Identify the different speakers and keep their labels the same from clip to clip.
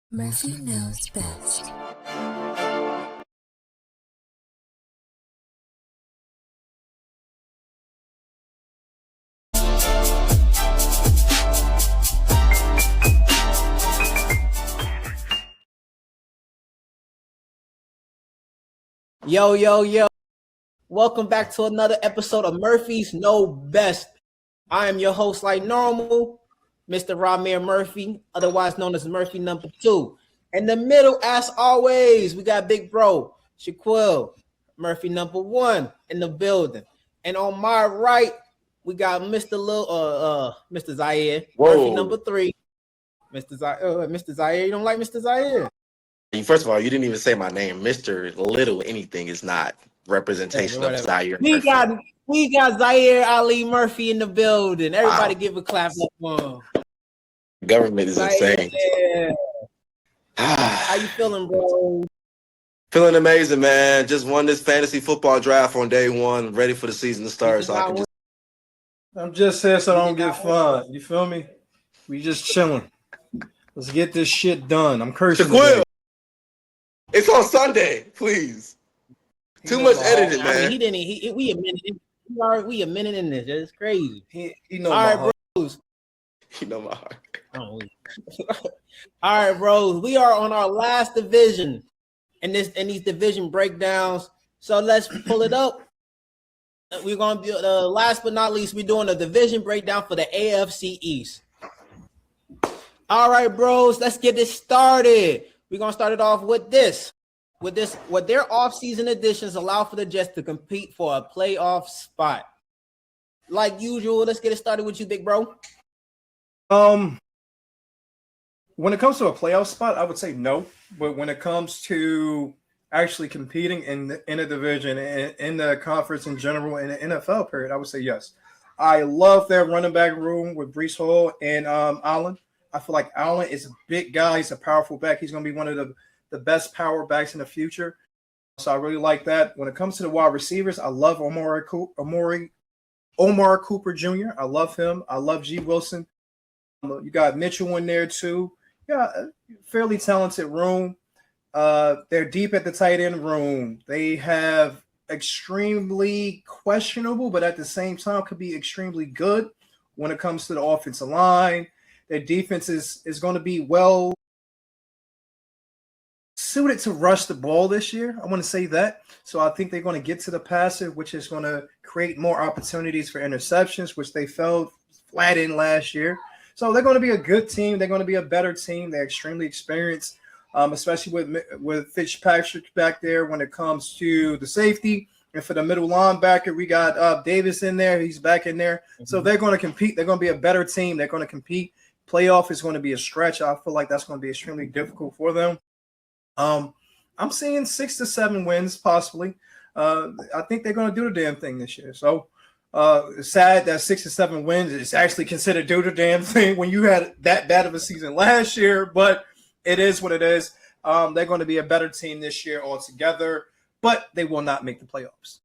Speaker 1: Murphy knows best.
Speaker 2: Yo, yo, yo. Welcome back to another episode of Murphy's Know Best. I am your host, like normal, Mr. Ramir Murphy, otherwise known as Murphy number 2. In the middle, as always, we got big bro, Shaquille, Murphy number 1 in the building. And on my right, we got Mr. Zaire,
Speaker 3: Whoa.
Speaker 2: Murphy number 3. Mr. Zaire, you don't like Mr. Zaire?
Speaker 3: First of all, you didn't even say my name. Mr. Little anything is not representation of Zaire Murphy.
Speaker 2: We got Zaire Ali Murphy in the building. Everybody give a clap up for him.
Speaker 3: Government is
Speaker 2: Zaire,
Speaker 3: insane.
Speaker 2: yeah. How you feeling, bro?
Speaker 3: Feeling amazing, man. Just won this fantasy football draft on day one. Ready for the season to start. So
Speaker 4: I'm just here so I don't get fined. You feel me? We just chilling. Let's get this shit done. I'm cursing.
Speaker 3: Shaquille, it's on Sunday, please. Too much editing, man.
Speaker 2: I mean, we a minute in this. It's crazy.
Speaker 4: He know
Speaker 2: all
Speaker 4: my
Speaker 2: right,
Speaker 4: heart.
Speaker 2: bros.
Speaker 3: You know my heart.
Speaker 2: Oh. All right, bros. We are on our last division in these division breakdowns. So let's pull it up. We're gonna be last but not least, we're doing a division breakdown for the AFC East. All right, bros. Let's get this started. We're gonna start it off with this. What their offseason additions allow for the Jets to compete for a playoff spot. Like usual, let's get it started with you, big bro.
Speaker 4: When it comes to a playoff spot, I would say no. But when it comes to actually competing in a division and in the conference in general in the NFL period, I would say yes. I love their running back room with Breece Hall and Allen. I feel like Allen is a big guy. He's a powerful back. He's going to be one of the best power backs in the future. So I really like that. When it comes to the wide receivers, I love Omar Cooper Jr. I love him. I love G. Wilson. You got Mitchell in there too. Yeah, fairly talented room. They're deep at the tight end room. They have extremely questionable, but at the same time could be extremely good when it comes to the offensive line. Their defense is going to be well suited to rush the ball this year. I want to say that. So I think they're going to get to the passer, which is going to create more opportunities for interceptions, which they fell flat in last year. So they're going to be a good team. They're going to be a better team. They're extremely experienced, especially with Fitzpatrick back there when it comes to the safety. And for the middle linebacker, we got Davis in there. He's back in there. Mm-hmm. So they're going to compete. They're going to be a better team. They're going to compete. Playoff is going to be a stretch. I feel like that's going to be extremely difficult for them. I'm seeing 6 to 7 wins possibly. I think they're going to do the damn thing this year. So it's sad that 6 to 7 wins is actually considered do the damn thing when you had that bad of a season last year, but it is what it is. They're going to be a better team this year altogether, but they will not make the playoffs.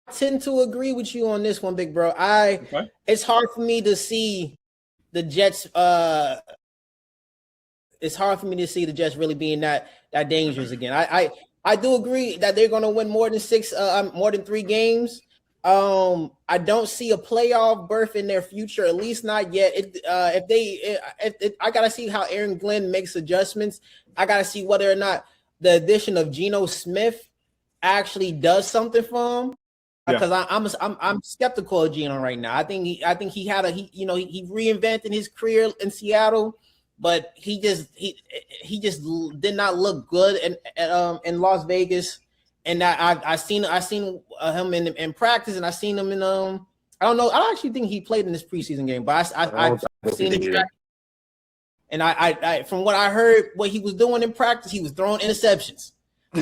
Speaker 2: I tend to agree with you on this one, big bro. It's hard for me to see the Jets. It's hard for me to see the Jets really being that dangerous again. I do agree that they're going to win more than 3 games. I don't see a playoff berth in their future, at least not yet. I gotta see how Aaron Glenn makes adjustments. I gotta see whether or not the addition of Geno Smith actually does something for him. Because I'm skeptical of Geno right now. I think he reinvented his career in Seattle, but he just did not look good in Las Vegas. And I seen him in practice, and I seen him in I don't know. I don't actually think he played in this preseason game, but I've seen him. And I from what I heard, what he was doing in practice, he was throwing interceptions.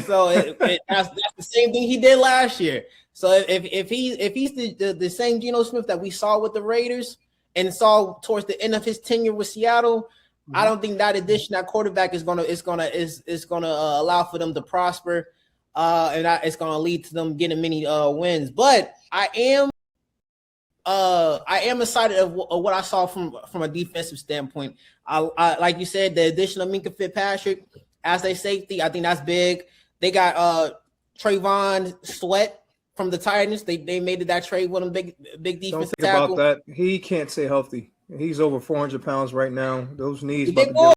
Speaker 2: So that's the same thing he did last year. So if he's the same Geno Smith that we saw with the Raiders and saw towards the end of his tenure with Seattle, I don't think that addition, that quarterback is gonna allow for them to prosper, and it's gonna lead to them getting many wins. But I am I am excited of what I saw from a defensive standpoint. I like you said, the addition of Minkah Fitzpatrick as a safety, I think that's big. They got Trayvon Sweat from the Titans. They made that trade with him, big defensive
Speaker 4: Don't think
Speaker 2: tackle.
Speaker 4: about that. He can't stay healthy. He's over 400 pounds right now. Those knees
Speaker 2: He's a
Speaker 4: about
Speaker 2: big
Speaker 4: to
Speaker 2: boy.
Speaker 4: get.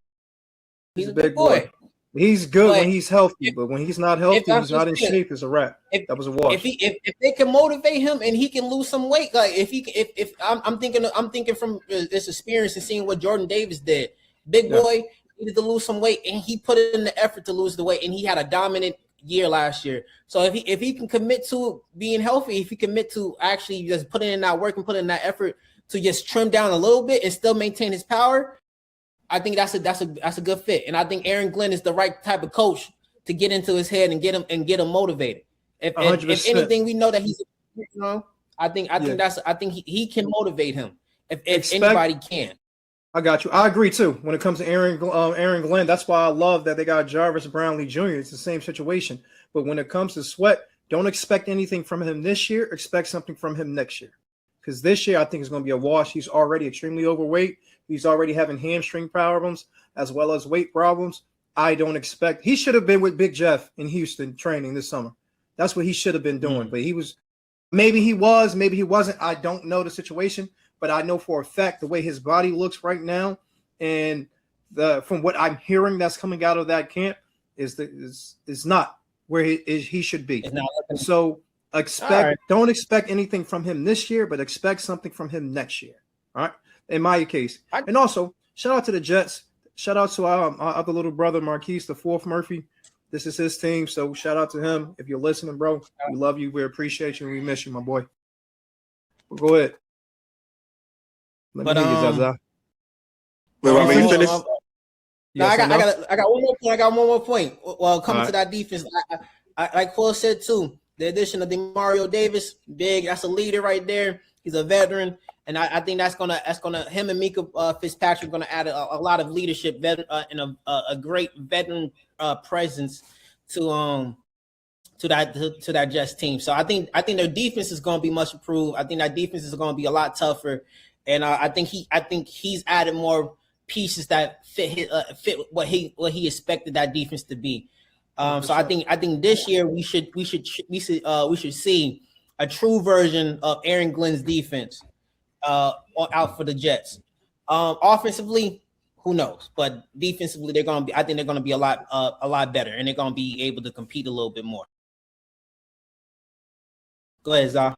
Speaker 2: He's a big boy.
Speaker 4: He's good
Speaker 2: But
Speaker 4: when he's healthy, but when he's not healthy,
Speaker 2: I'm
Speaker 4: he's not in
Speaker 2: saying,
Speaker 4: shape. It's a wrap. That was a wash.
Speaker 2: If they can motivate him and he can lose some weight, like if I'm thinking from this experience and seeing what Jordan Davis did, big boy needed to lose some weight and he put in the effort to lose the weight and he had a dominant year last year. So if he can commit to being healthy, if he commit to actually just putting in that work and putting in that effort to just trim down a little bit and still maintain his power, I think that's a good fit. And I think Aaron Glenn is the right type of coach to get into his head and get him motivated. If anything, we know that he's, I think he can motivate him if anybody can.
Speaker 4: I got you. I agree too. When it comes to Aaron Glenn, that's why I love that they got Jarvis Brownlee Jr. It's the same situation. But when it comes to Sweat, don't expect anything from him this year. Expect something from him next year. Because this year, I think it's going to be a wash. He's already extremely overweight. He's already having hamstring problems as well as weight problems. I don't expect – he should have been with Big Jeff in Houston training this summer. That's what he should have been doing. But he was – maybe he was, maybe he wasn't. I don't know the situation. But I know for a fact the way his body looks right now and from what I'm hearing that's coming out of that camp is not where he should be. So don't expect anything from him this year, but expect something from him next year. All right. In my case. And also, shout out to the Jets. Shout out to our other little brother, Marquise, the fourth Murphy. This is his team. So shout out to him. If you're listening, bro, we love you. We appreciate you. And we miss you, my boy. Well, go ahead.
Speaker 2: Let me hear you, Zaza. I got one more point. I got one more point. Well, coming to that defense, I like Cole said too, the addition of Demario Davis, big. That's a leader right there. He's a veteran, and I think that's gonna him and Minkah Fitzpatrick gonna add a lot of leadership, and a great veteran presence to that Jets team. So I think their defense is gonna be much improved. I think that defense is gonna be a lot tougher. And I think he's added more pieces that fit what he expected that defense to be. So I think this year we should see a true version of Aaron Glenn's defense out for the Jets. Offensively, who knows? But defensively, I think they're gonna be a lot better, and they're gonna be able to compete a little bit more. Go ahead, Zah.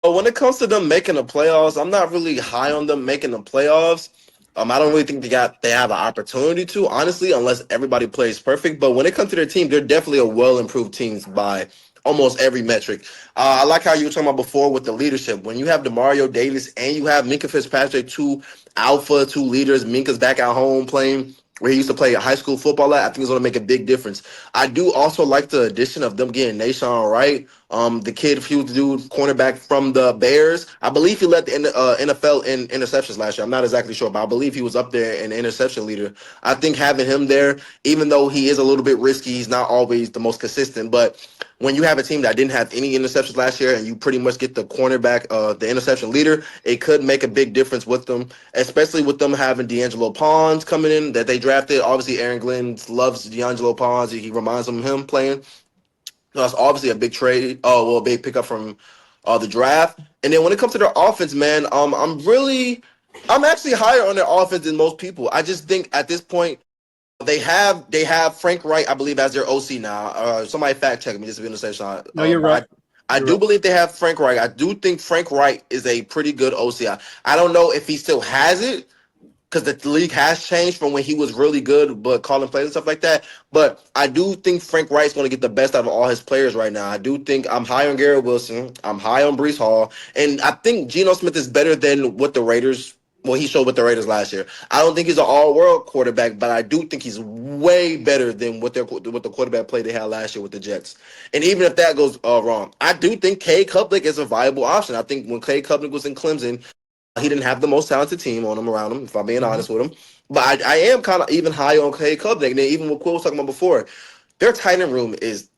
Speaker 3: When it comes to them making the playoffs, I'm not really high on them making the playoffs. I don't really think they have an opportunity to, honestly, unless everybody plays perfect. But when it comes to their team, they're definitely a well-improved team by almost every metric. I like how you were talking about before with the leadership. When you have Demario Davis and you have Minkah Fitzpatrick, two leaders, Minkah's back at home playing where he used to play high school football at, I think it's going to make a big difference. I do also like the addition of them getting Nashawn Wright, the kid, huge dude, cornerback from the Bears. I believe he led the NFL in interceptions last year. I'm not exactly sure, but I believe he was up there in the interception leader. I think having him there, even though he is a little bit risky, he's not always the most consistent. But when you have a team that didn't have any interceptions last year and you pretty much get the cornerback, the interception leader, it could make a big difference with them, especially with them having D'Angelo Pons coming in that they drafted. Obviously, Aaron Glenn loves D'Angelo Pons. He reminds him of him playing. So that's obviously a big trade. A big pickup from the draft. And then when it comes to their offense, man, I'm actually higher on their offense than most people. I just think at this point, they have Frank Wright, I believe, as their OC now. Somebody fact check me just to be in the same shot.
Speaker 4: No, you're right.
Speaker 3: I do believe they have Frank Wright. I do think Frank Wright is a pretty good OC. I don't know if he still has it because the league has changed from when he was really good, but calling plays and stuff like that. But I do think Frank Wright's going to get the best out of all his players right now. I do think I'm high on Garrett Wilson. I'm high on Breece Hall. And I think Geno Smith is better than what the Raiders – well, he showed with the Raiders last year. I don't think he's an all-world quarterback, but I do think he's way better than what the quarterback play they had last year with the Jets. And even if that goes wrong, I do think Cade Klubnik is a viable option. I think when Cade Klubnik was in Clemson, he didn't have the most talented team on him around him, if I'm being honest with him. But I am kind of even high on Cade Klubnik. And then even what Quill was talking about before, their tight end room is,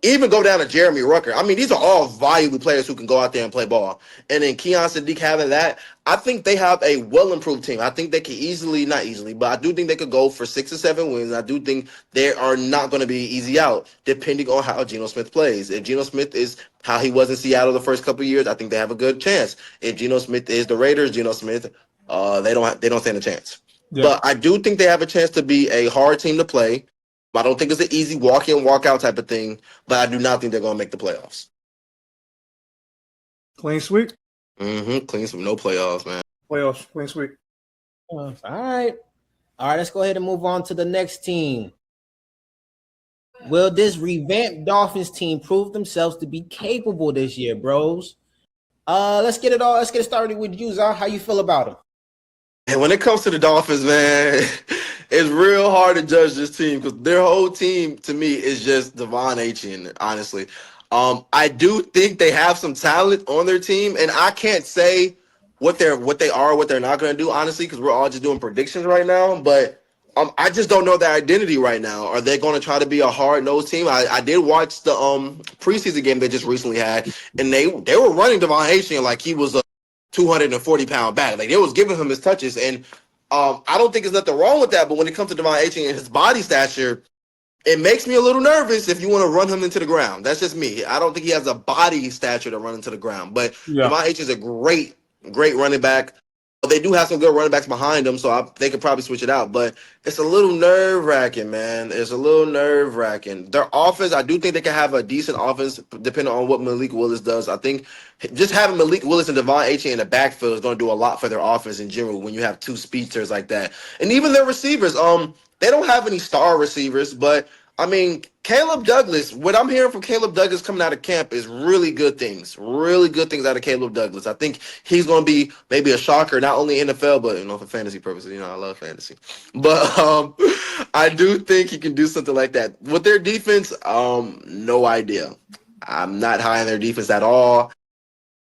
Speaker 3: Even go down to Jeremy Rucker. I mean, these are all valuable players who can go out there and play ball. And then Keon Sadiq having that, I think they have a well-improved team. I think they could easily, not easily, but I do think they could go for 6 or 7 wins. I do think they are not going to be easy out, depending on how Geno Smith plays. If Geno Smith is how he was in Seattle the first couple of years, I think they have a good chance. If Geno Smith is the Raiders, Geno Smith, they don't stand a chance.
Speaker 5: Yeah.
Speaker 3: But I do think they have a chance to be a hard team to play. I don't think it's an easy walk in, walk out type of thing, but I do not think they're going to make the playoffs.
Speaker 4: Clean sweep.
Speaker 3: Clean some no playoffs, man.
Speaker 4: Playoffs. Clean sweep.
Speaker 2: All right. Let's go ahead and move on to the next team. Will this revamped Dolphins team prove themselves to be capable this year, bros? Let's get it started with you, Zah. How you feel about them?
Speaker 3: And when it comes to the Dolphins, man, it's real hard to judge this team because their whole team, to me, is just Devon Achane, honestly. I do think they have some talent on their team, and I can't say what they are, what they're not going to do, honestly, because we're all just doing predictions right now. But I just don't know their identity right now. Are they going to try to be a hard-nosed team? I did watch the preseason game they just recently had, and they were running Devon Achane like he was a 240-pound back. Like, they was giving him his touches, and I don't think there's nothing wrong with that. But when it comes to Devon Achane and his body stature, it makes me a little nervous if you want to run him into the ground. That's just me. I don't think he has a body stature to run into the ground. But Devon Achane is a great running back. They do have some good running backs behind them, so they could probably switch it out. But it's a little nerve-wracking, man. It's a little nerve-wracking. Their offense, I do think they can have a decent offense depending on what Malik Willis does. I think just having Malik Willis and Devon Achane in the backfield is going to do a lot for their offense in general when you have two speedsters like that. And even their receivers, they don't have any star receivers, but I mean, Caleb Douglas, what I'm hearing from Caleb Douglas coming out of camp is really good things out of Caleb Douglas. I think he's going to be maybe a shocker, not only NFL, but, for fantasy purposes. I love fantasy. But I do think he can do something like that. With their defense, no idea. I'm not high on their defense at all.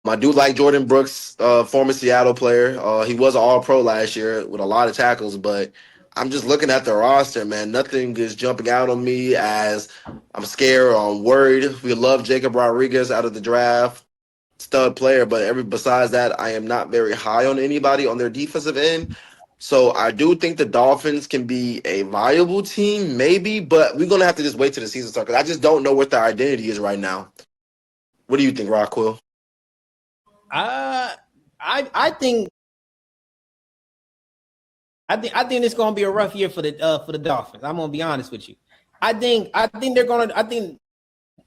Speaker 3: I do like Jordan Brooks, former Seattle player. He was an All-Pro last year with a lot of tackles, but I'm just looking at the roster, man. Nothing is jumping out on me as I'm scared or I'm worried. We love Jacob Rodriguez out of the draft, stud player, but besides that, I am not very high on anybody on their defensive end. So I do think the Dolphins can be a viable team, maybe, but we're gonna have to just wait till the season starts because I just don't know what their identity is right now. What do you think, Rockwell?
Speaker 2: I think it's gonna be a rough year for the Dolphins. I'm gonna be honest with you. I think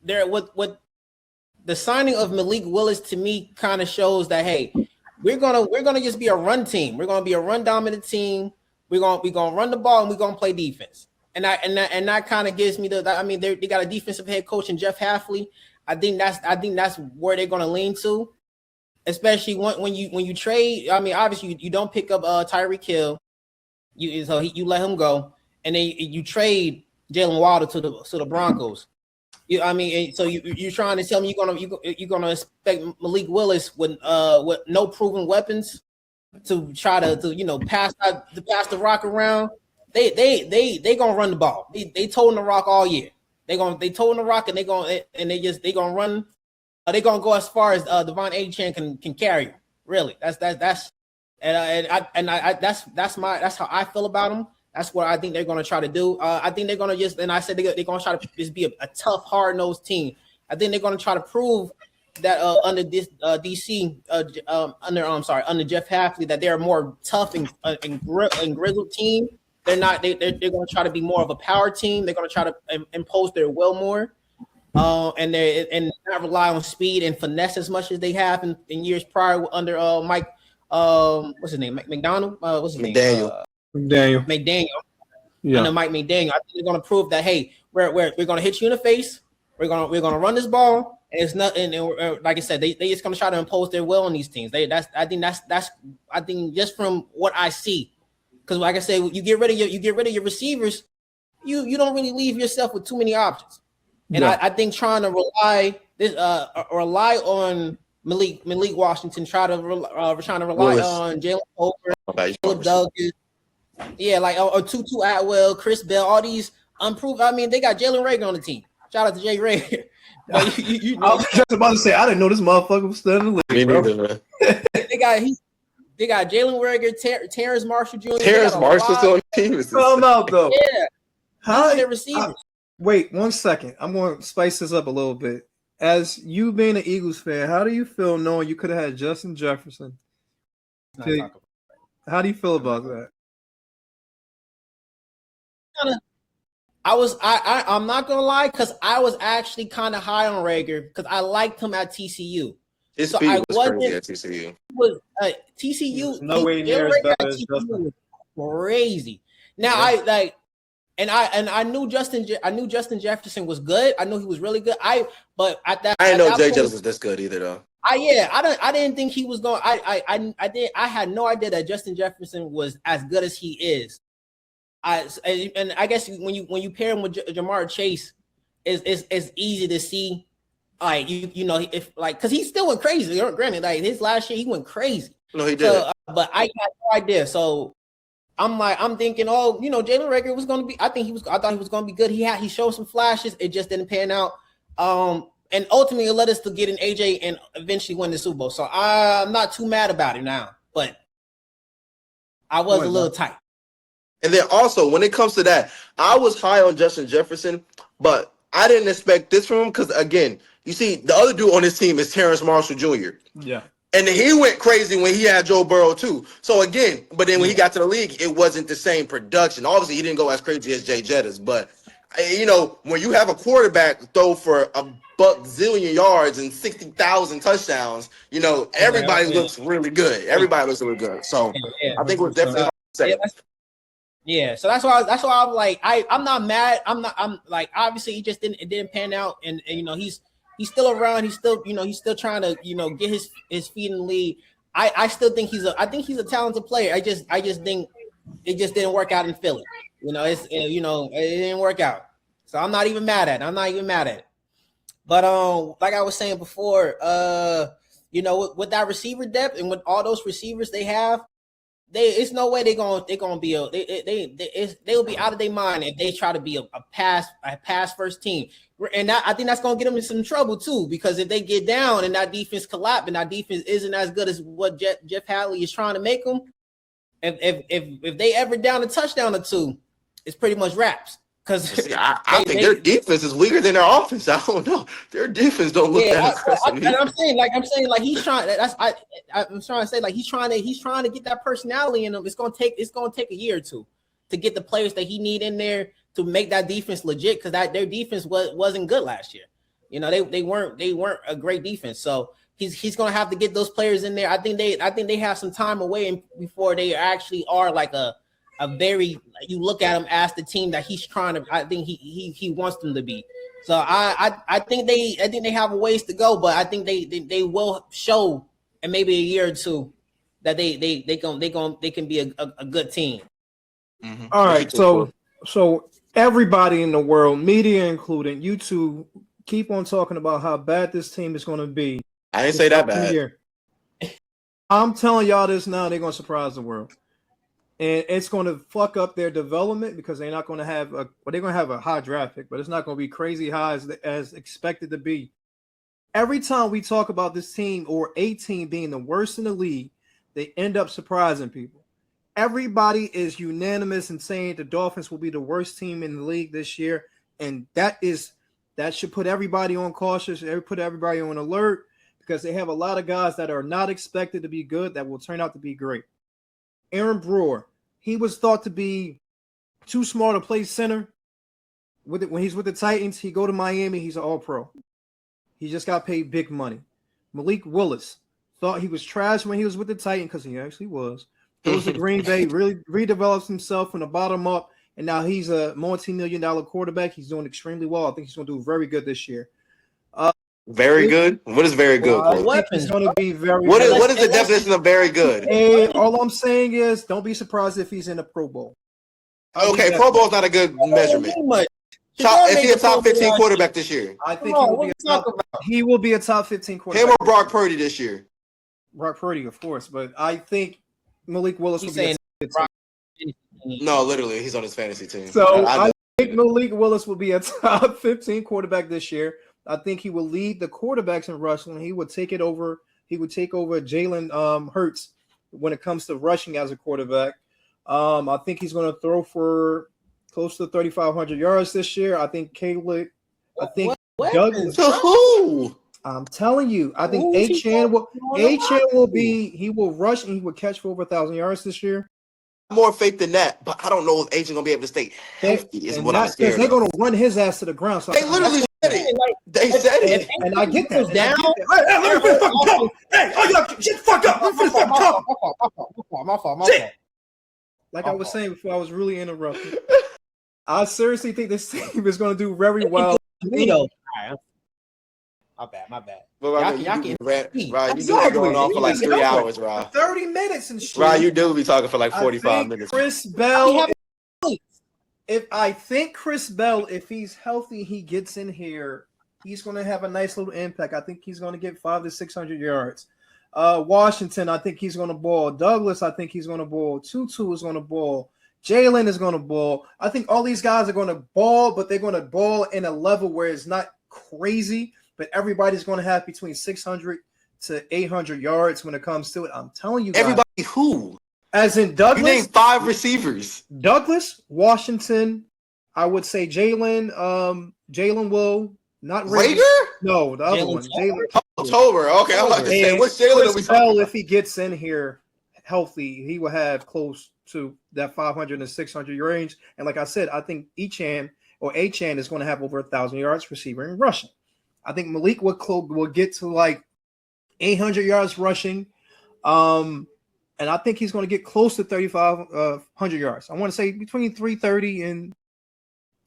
Speaker 2: they're what the signing of Malik Willis to me kind of shows that, hey, we're gonna just be a run team. We're gonna be a run dominant team. We're gonna run the ball and we're gonna play defense. And that kind of gives me they got a defensive head coach in Jeff Hafley. I think that's where they're gonna lean to, especially when you trade. I mean, obviously you don't pick up Tyreek Hill. You let him go, and then you trade Jalen Waddle to the Broncos. So you're trying to tell me you're gonna expect Malik Willis with no proven weapons to try to pass the rock around? They gonna run the ball. They toting the rock all year. They toting the rock and they gonna run. They gonna go as far as Devon Achane can carry you. Really, that's. And that's how I feel about them. That's what I think they're going to try to do. I think they're going to they're going to try to just be a tough, hard-nosed team. I think they're going to try to prove that under this DC under Jeff Hafley that they're a more tough and grizzled team. They're not. They're going to try to be more of a power team. They're going to try to impose their will more, and not rely on speed and finesse as much as they have in years prior under Mike. What's his name? McDonald. What's his
Speaker 3: McDaniel.
Speaker 2: name? McDaniel.
Speaker 5: Yeah.
Speaker 2: Under Mike McDaniel. I think they're going to prove that, hey, we're going to hit you in the face. We're going to run this ball, and it's not. And like I said, they just going to try to impose their will on these teams. I think just from what I see, because like I said, you get rid of your receivers, you don't really leave yourself with too many options. And I think trying to rely on Malik Washington, trying to rely
Speaker 3: Willis.
Speaker 2: on Jalen Over, Caleb Douglas, or Tutu Atwell, Chris Bell, all these unproved. I mean, they got Jalen Rager on the team. Shout out to Jay Rager. But you
Speaker 4: I
Speaker 2: know,
Speaker 4: was just about to say, I didn't know this motherfucker was still in the league.
Speaker 3: Me
Speaker 4: Bro.
Speaker 3: neither, man.
Speaker 2: they got Jalen Rager, Terrence Marshall Jr.
Speaker 3: Terrence Marshall's on the team.
Speaker 4: Come out though.
Speaker 2: Yeah,
Speaker 4: How?
Speaker 2: these are their receivers.
Speaker 4: Wait 1 second. I'm going to spice this up a little bit. As you being an Eagles fan, how do you feel knowing you could have had Justin Jefferson? How do you feel about that?
Speaker 2: I'm not gonna lie, because I was actually kind of high on Rager because I liked him at TCU.
Speaker 3: His
Speaker 2: So
Speaker 3: speed
Speaker 2: I
Speaker 3: was crazy at TCU.
Speaker 2: Was TCU
Speaker 4: no way near as bad as
Speaker 2: TCU
Speaker 4: Justin.
Speaker 2: was crazy. Now I knew Justin Jefferson was good. I knew he was really good. I
Speaker 3: didn't know J.E.T.S was this good either though.
Speaker 2: I didn't think he was going. I had no idea that Justin Jefferson was as good as he is. And I guess when you pair him with Jamar Chase, it's easy to see, like you know, if like, because he still went crazy. Granted, like his last year he went crazy.
Speaker 3: No, he did.
Speaker 2: So, but I had no idea. So I'm thinking, oh, you know, Jalen Rager was going to be. I thought he was going to be good. He showed some flashes. It just didn't pan out. And ultimately, it led us to get an AJ and eventually win the Super Bowl. So I'm not too mad about it now, but I was a little tight.
Speaker 3: And then also, when it comes to that, I was high on Justin Jefferson, but I didn't expect this from him because, again, you see, the other dude on his team is Terrence Marshall Jr.
Speaker 4: Yeah.
Speaker 3: And he went crazy when he had Joe Burrow, too. So, again, but then when he got to the league, it wasn't the same production. Obviously, he didn't go as crazy as J.E.T.S, but, you know, when you have a quarterback throw for a zillion yards and 60,000 touchdowns, you know, everybody looks really good. Everybody looks really good. So, I think it was definitely hard to say.
Speaker 2: Yeah, so that's why I'm like, I'm not mad. I'm like, obviously it didn't pan out, and you know he's still around. He's still trying to get his feet in the league. I still think he's a talented player. I just think it just didn't work out in Philly. It didn't work out. So I'm not even mad at it. But like I was saying before, with that receiver depth and with all those receivers they have, it's no way they'll be out of their mind if they try to be a pass first team. And I think that's gonna get them in some trouble too, because if they get down and that defense collapse and that defense isn't as good as what Jeff Hafley is trying to make them, if they ever down a touchdown or two, it's pretty much wraps. Because
Speaker 3: I think their defense is weaker than their offense. I don't know. Their defense don't look that impressive.
Speaker 2: I'm saying he's trying. I'm trying to say like he's trying to get that personality in him. It's gonna take a year or two to get the players that he need in there to make that defense legit. Because their defense wasn't good last year. They weren't a great defense. So he's gonna have to get those players in there. I think they have some time away before they actually are like a very, you look at him as the team that he's trying to. I think he wants them to be. So I think they have a ways to go, but I think they will show in maybe a year or two that they can be a good team.
Speaker 4: Mm-hmm. All right, so everybody in the world, media included, you two, keep on talking about how bad this team is going to be.
Speaker 3: I didn't say that bad.
Speaker 4: I'm telling y'all this now. They're going to surprise the world. And it's going to fuck up their development because they're not going to have they're going to have a high draft pick, but it's not going to be crazy high as expected to be. Every time we talk about this team or a team being the worst in the league, they end up surprising people. Everybody is unanimous in saying the Dolphins will be the worst team in the league this year, and that should put everybody on cautious, put everybody on alert, because they have a lot of guys that are not expected to be good that will turn out to be great. Aaron Brewer, he was thought to be too small to play center. When he's with the Titans, he go to Miami, he's an all-pro. He just got paid big money. Malik Willis thought he was trash when he was with the Titans, because he actually was. Goes to Green Bay, really redevelops himself from the bottom up, and now he's a multi-million-dollar quarterback. He's doing extremely well. I think he's going to do very good this year.
Speaker 3: Very good? What is very good?
Speaker 4: It's going to be very
Speaker 3: what
Speaker 4: good.
Speaker 3: What is the definition of very good?
Speaker 4: And all I'm saying is don't be surprised if he's in the Pro Bowl.
Speaker 3: Okay, Pro Bowl is not a good measurement. Is he a top 15 quarterback this year?
Speaker 4: I think he will be a top 15 quarterback.
Speaker 3: Him or Brock Purdy this year?
Speaker 4: Brock Purdy, of course, but I think Malik Willis will be
Speaker 3: No, literally, he's on his fantasy team.
Speaker 4: So I think Malik Willis will be a top 15 quarterback this year. I think he will lead the quarterbacks in rushing. He would take it over. He would take over Jalen Hurts when it comes to rushing as a quarterback. I think he's going to throw for close to 3,500 yards this year. I think Caleb. I think Douglas.
Speaker 3: To who?
Speaker 4: I'm telling you, I think A-Chan will be. He will rush and he will catch for over 1,000 yards this year.
Speaker 3: More faith than that, but I don't know if A.J. gonna be able to stay healthy. Is what I'm scared.
Speaker 4: They're gonna run his ass to the ground. So
Speaker 3: they literally said it. They said it,
Speaker 4: and I get that.
Speaker 2: Down.
Speaker 4: Hey, shut the fuck up!
Speaker 2: My fault.
Speaker 4: Like I was saying before, I was really interrupted. I seriously think this team is going to do very well.
Speaker 2: My bad.
Speaker 3: Well, y'all can Ryan, you do be going on for like 3 hours, Ryan.
Speaker 4: 30 minutes and shit.
Speaker 3: Ryan, you do be talking for like 45 minutes.
Speaker 4: Chris Bell. I think Chris Bell, if he's healthy, he gets in here, he's going to have a nice little impact. I think he's going to get 500 to 600 yards. Washington, I think he's going to ball. Douglas, I think he's going to ball. Tutu is going to ball. Jalen is going to ball. I think all these guys are going to ball, but they're going to ball in a level where it's not crazy, but everybody's going to have between 600 to 800 yards when it comes to it. I'm telling you guys.
Speaker 3: Everybody who?
Speaker 4: As in Douglas.
Speaker 3: You named 5 receivers.
Speaker 4: Douglas, Washington, I would say Jalen, Jalen will, not
Speaker 3: Rager?
Speaker 4: No, the other one.
Speaker 3: October. Okay, I'm about to say, what's Jalen?
Speaker 4: Chris Bell, if he gets in here healthy, he will have close to that 500 and 600 range. And like I said, I think A-Chan is going to have over 1,000 yards receiving and rushing. I think Malik will get to like 800 yards rushing. And I think he's going to get close to 3,500 yards. I want to say between 330 and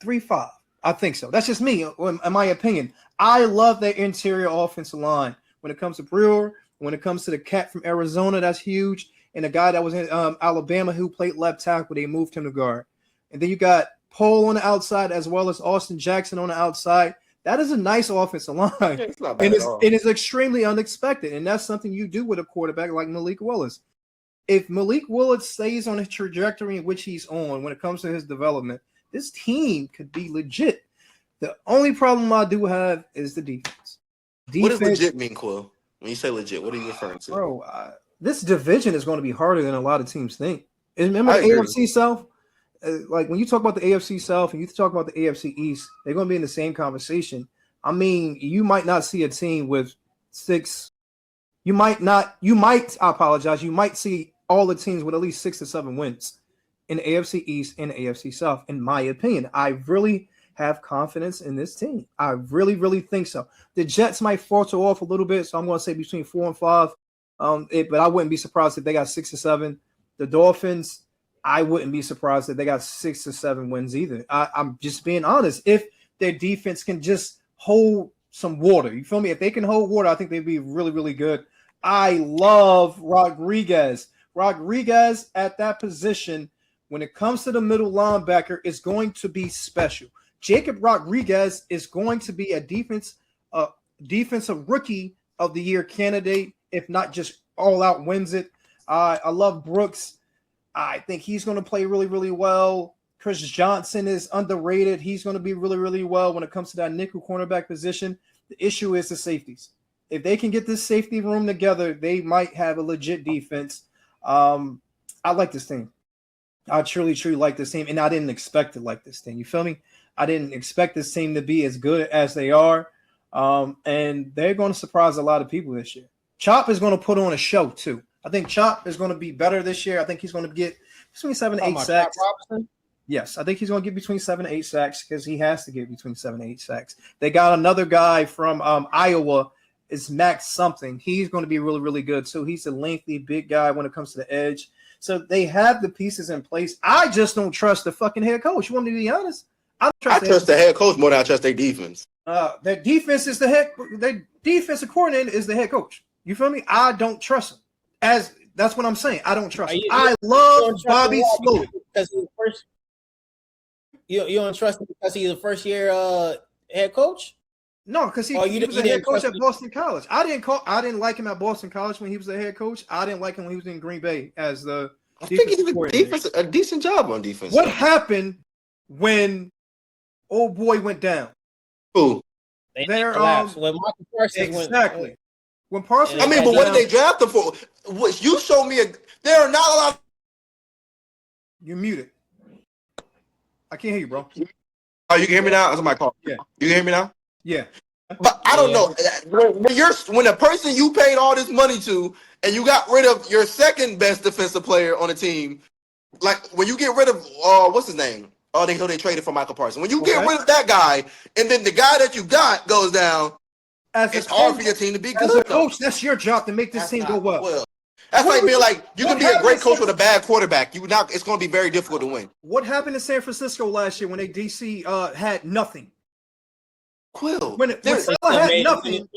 Speaker 4: 3.5. I think so. That's just me, in my opinion. I love their interior offensive line. When it comes to Brewer, when it comes to the cat from Arizona, that's huge. And the guy that was in Alabama who played left tackle, they moved him to guard. And then you got Paul on the outside as well as Austin Jackson on the outside. That is a nice offensive line. Yeah, it's not bad at all. It is extremely unexpected. And that's something you do with a quarterback like Malik Willis. If Malik Willis stays on the trajectory in which he's on when it comes to his development, this team could be legit. The only problem I do have is the defense.
Speaker 3: What does legit mean, Quill? When you say legit, what are you referring to?
Speaker 4: Bro, this division is going to be harder than a lot of teams think. Remember the AFC South? Like when you talk about the AFC South and you talk about the AFC East, they're going to be in the same conversation. I mean, you might not see a team with 6. You might, I apologize. You might see all the teams with at least 6 to 7 wins in the AFC East and the AFC South, in my opinion. I really have confidence in this team. I really, really think so. The Jets might falter off a little bit, so I'm going to say between 4 and 5. But I wouldn't be surprised if they got 6 to 7. The Dolphins, I wouldn't be surprised if they got 6 to 7 wins either. I'm just being honest. If their defense can just hold some water, you feel me? If they can hold water, I think they'd be really, really good. I love Rodriguez. Rodriguez at that position, when it comes to the middle linebacker, is going to be special. Jacob Rodriguez is going to be a defensive rookie of the year candidate, if not just all out wins it. I love Brooks. I think he's going to play really, really well. Chris Johnson is underrated. He's going to be really, really well when it comes to that nickel cornerback position. The issue is the safeties. If they can get this safety room together, they might have a legit defense. I like this team. I truly, truly like this team, and I didn't expect it like this team. You feel me? I didn't expect this team to be as good as they are, and they're going to surprise a lot of people this year. Chop is going to put on a show, too. I think Chop is going to be better this year. I think he's going to get between 7 and 8 sacks. Yes, I think he's going to get between 7 and 8 sacks because he has to get between 7 and 8 sacks. They got another guy from Iowa. It's Max something. He's going to be really, really good. So he's a lengthy, big guy when it comes to the edge. So they have the pieces in place. I just don't trust the fucking head coach. You want me to be honest? I
Speaker 3: trust the head coach more than I trust their defense.
Speaker 4: Their defense is their defensive coordinator is the head coach. You feel me? I don't trust him. That's what I'm saying. I don't trust him. I love Bobby Slow.
Speaker 2: You don't trust him because he's a first year head coach?
Speaker 4: No, because he was a head coach at Boston College. I didn't like him at Boston College when he was a head coach. I didn't like him when he was in Green Bay as the.
Speaker 3: I think he did a decent job on defense.
Speaker 4: What happened when old boy went down?
Speaker 3: Who?
Speaker 4: They're
Speaker 2: when Michael Parsons
Speaker 4: exactly when Parsons.
Speaker 3: I mean, but what did they draft them for? What you showed me? There are not a lot.
Speaker 4: You're muted. I can't hear you, bro.
Speaker 3: Oh, you can hear me now? That's my call.
Speaker 4: Yeah.
Speaker 3: You can hear me now?
Speaker 4: Yeah.
Speaker 3: But I don't know. When the person you paid all this money to and you got rid of your second best defensive player on the team, like when you get rid of what's his name? Oh, they traded for Michael Parsons. When you get rid of that guy, and then the guy that you got goes down, it's hard for your team to be good.
Speaker 4: As a coach, that's your job to make this team go well.
Speaker 3: That's like being like you can be a great coach with a bad quarterback. It's going to be very difficult to win.
Speaker 4: What happened in San Francisco last year when DC had nothing?
Speaker 3: Quill.
Speaker 4: When Salah had nothing,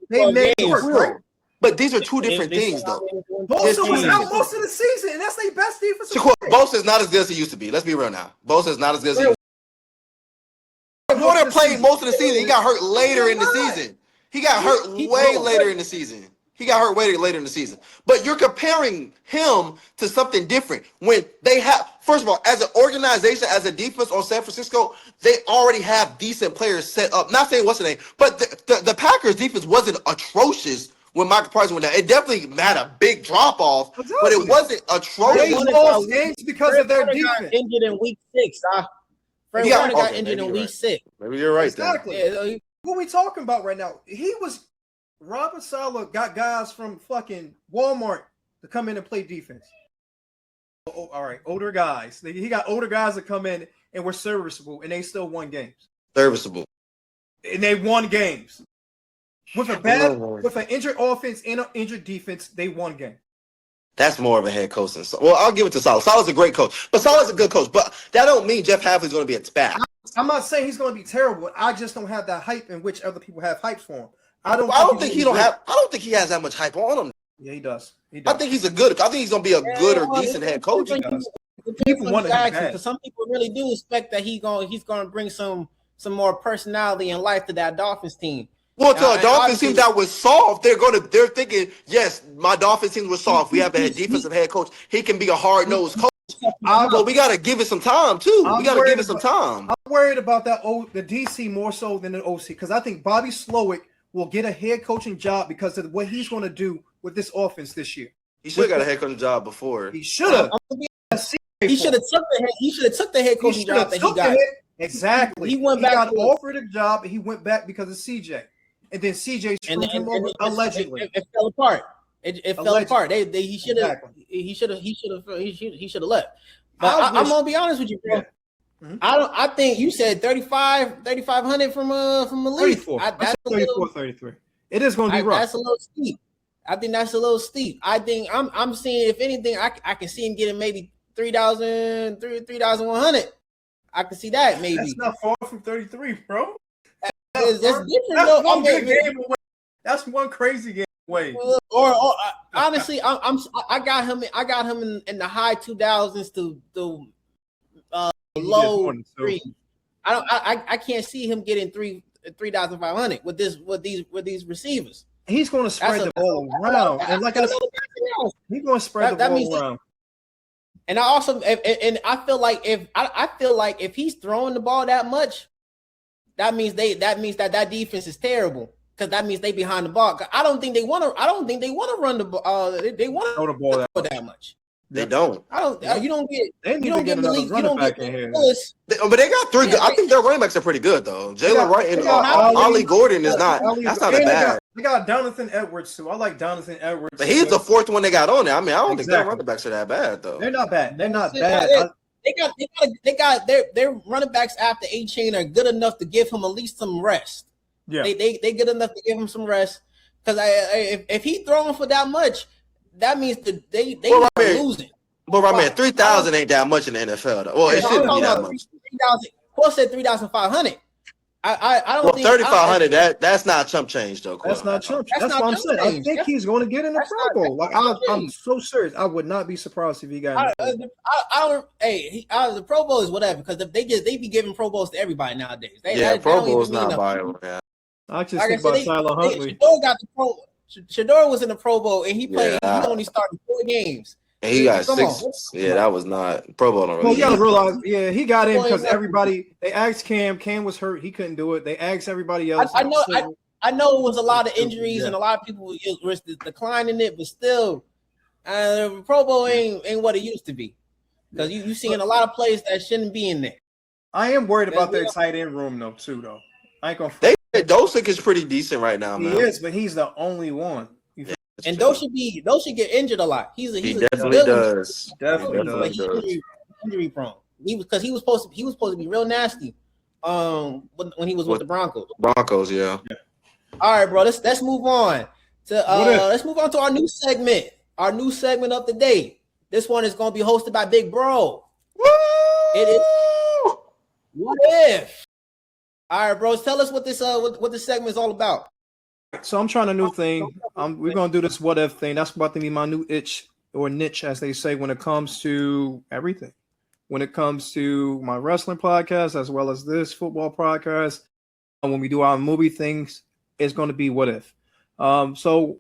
Speaker 4: they made it work, right?
Speaker 3: But these are two different things, though.
Speaker 4: Bosa was out most of the season, and that's their best defensive player.
Speaker 3: Bosa is not as good as he used to be. Let's be real now. Bosa is not as good as he used to be. Warner played most of the season. He got hurt later in the season. He got hurt way later in the season. But you're comparing him to something different when they have, first of all, as an organization, as a defense on San Francisco, they already have decent players set up. Not saying what's the name, but the Packers defense wasn't atrocious when Michael Parsons went down. It definitely had a big drop off, but it wasn't atrocious.
Speaker 4: They lost games because of their defense.
Speaker 2: Got injured in week 6. Fred Warner got injured in week 6.
Speaker 3: Maybe you're right.
Speaker 4: Exactly.
Speaker 2: Yeah,
Speaker 4: what are we talking about right now? Robert Saleh got guys from fucking Walmart to come in and play defense. Oh, all right, older guys. He got older guys that come in and were serviceable, and they still won games.
Speaker 3: Serviceable.
Speaker 4: And they won games. With an injured offense and an injured defense, they won games.
Speaker 3: That's more of a head coach than Well, I'll give it to Saleh. Saleh's a great coach, but Saleh's a good coach. But that don't mean Jeff Hafley's going to be a spat.
Speaker 4: I'm not saying he's going to be terrible. I just don't have that hype in which other people have hype for him. I don't think he has that much hype on him.
Speaker 3: Yeah, he does. I think he's going to be a good or decent head coach.
Speaker 2: People want to because some people really do expect that he's going to bring some more personality and life to that Dolphins team.
Speaker 3: Well, to a Dolphins team that was soft, they're thinking, yes, my Dolphins team was soft. We have a defensive head coach. He can be a hard-nosed coach. But we got to give it some time, too. I'm
Speaker 4: worried about the DC more so than the OC because I think Bobby Slowick will get a head coaching job because of what he's going to do with this offense this year.
Speaker 3: He should have got a head coaching job before.
Speaker 4: He should have.
Speaker 2: He should have took the head coaching job that he got.
Speaker 4: Exactly. He got offered a job and he went back because of CJ. And then CJ screwed him over allegedly.
Speaker 2: It fell apart. It fell apart. He should have left. But I'm gonna be honest with you, bro. Yeah. Mm-hmm. I think you said 3,500 from Malik.
Speaker 4: 34. That's 33. It is going to be rough.
Speaker 2: That's a little steep. I think that's a little steep. I think I'm seeing, if anything, I can see him getting maybe 3,100. I can see that maybe.
Speaker 4: That's not far from 33, bro.
Speaker 2: That's different.
Speaker 4: That's one good game away. That's one crazy game away.
Speaker 2: Or honestly, I got him in the high 2,000s to low 3. I can't see him getting 3,500 with these receivers.
Speaker 4: He's going to spread the ball around, and like I said, he's going to spread the ball around.
Speaker 2: And I feel like if he's throwing the ball that much, that means that defense is terrible because that means they behind the ball. I don't think they want to run the ball. They want to
Speaker 4: throw the ball
Speaker 2: that much.
Speaker 3: They don't.
Speaker 2: You don't get.
Speaker 4: You don't get Malik. You don't get
Speaker 2: Willis.
Speaker 3: But they got 3 good. I think their running backs are pretty good though. Jalen Wright and Ollie Gordon is not. That's not bad.
Speaker 4: They got Jonathan Edwards too. I like Jonathan Edwards.
Speaker 3: But he's the 4th one they got on there. I mean, I don't think their running backs are that bad though.
Speaker 4: They're not bad. They're not bad.
Speaker 2: They got their running backs after A-Chain are good enough to give him at least some rest.
Speaker 4: Yeah,
Speaker 2: they good enough to give him some rest because if he throwing for that much, that means that they are losing.
Speaker 3: But right, man, 3,000 ain't that much in the NFL though. Well, it shouldn't be that much.
Speaker 2: 3,000. Paul said 3,500. I don't think
Speaker 3: 3,500. That's not chump change though.
Speaker 4: That's not chump. That's what I'm saying. I think he's going to get in the Pro Bowl. Like I'm so serious. I would not be surprised if he got.
Speaker 2: The Pro Bowl is whatever because if they be giving Pro Bowls to everybody nowadays.
Speaker 3: Pro Bowl is not viable. Yeah.
Speaker 4: I just think about Tyler Huntley.
Speaker 2: Shador got the Pro. Shador was in the Pro Bowl and he played. He only started 4 games.
Speaker 3: And he got
Speaker 2: Come on.
Speaker 3: 6. Yeah, that was not Pro Bowl. Don't
Speaker 4: Well,
Speaker 3: really.
Speaker 4: you gotta realize, he got in
Speaker 2: Boy,
Speaker 4: because
Speaker 2: nothing.
Speaker 4: everybody. They asked Cam. Cam was hurt. He couldn't do it. They asked everybody else.
Speaker 2: I know it was a lot of injuries and a lot of people were declining it, but still, Pro Bowl ain't what it used to be. Because you seeing a lot of players that shouldn't be in there.
Speaker 4: I am worried about their tight end room though, too. Though I ain't gonna.
Speaker 3: Dosick is pretty decent right now, man.
Speaker 4: He is, but he's the only one.
Speaker 2: And those should get injured a lot. He
Speaker 3: definitely does.
Speaker 4: Definitely
Speaker 2: does. Injury prone. He was supposed to be real nasty. When he was with the Broncos.
Speaker 3: Yeah.
Speaker 2: All right, bro. Let's move on to our new segment. Our new segment of the day. This one is gonna be hosted by Big Bro.
Speaker 3: Woo!
Speaker 2: It is What If? All right, bros. Tell us what this segment is all about.
Speaker 4: So I'm trying a new thing. We're gonna do this what if thing. That's about to be my new itch or niche, as they say, when it comes to everything. When it comes to my wrestling podcast, as well as this football podcast, and when we do our movie things, it's going to be what if. So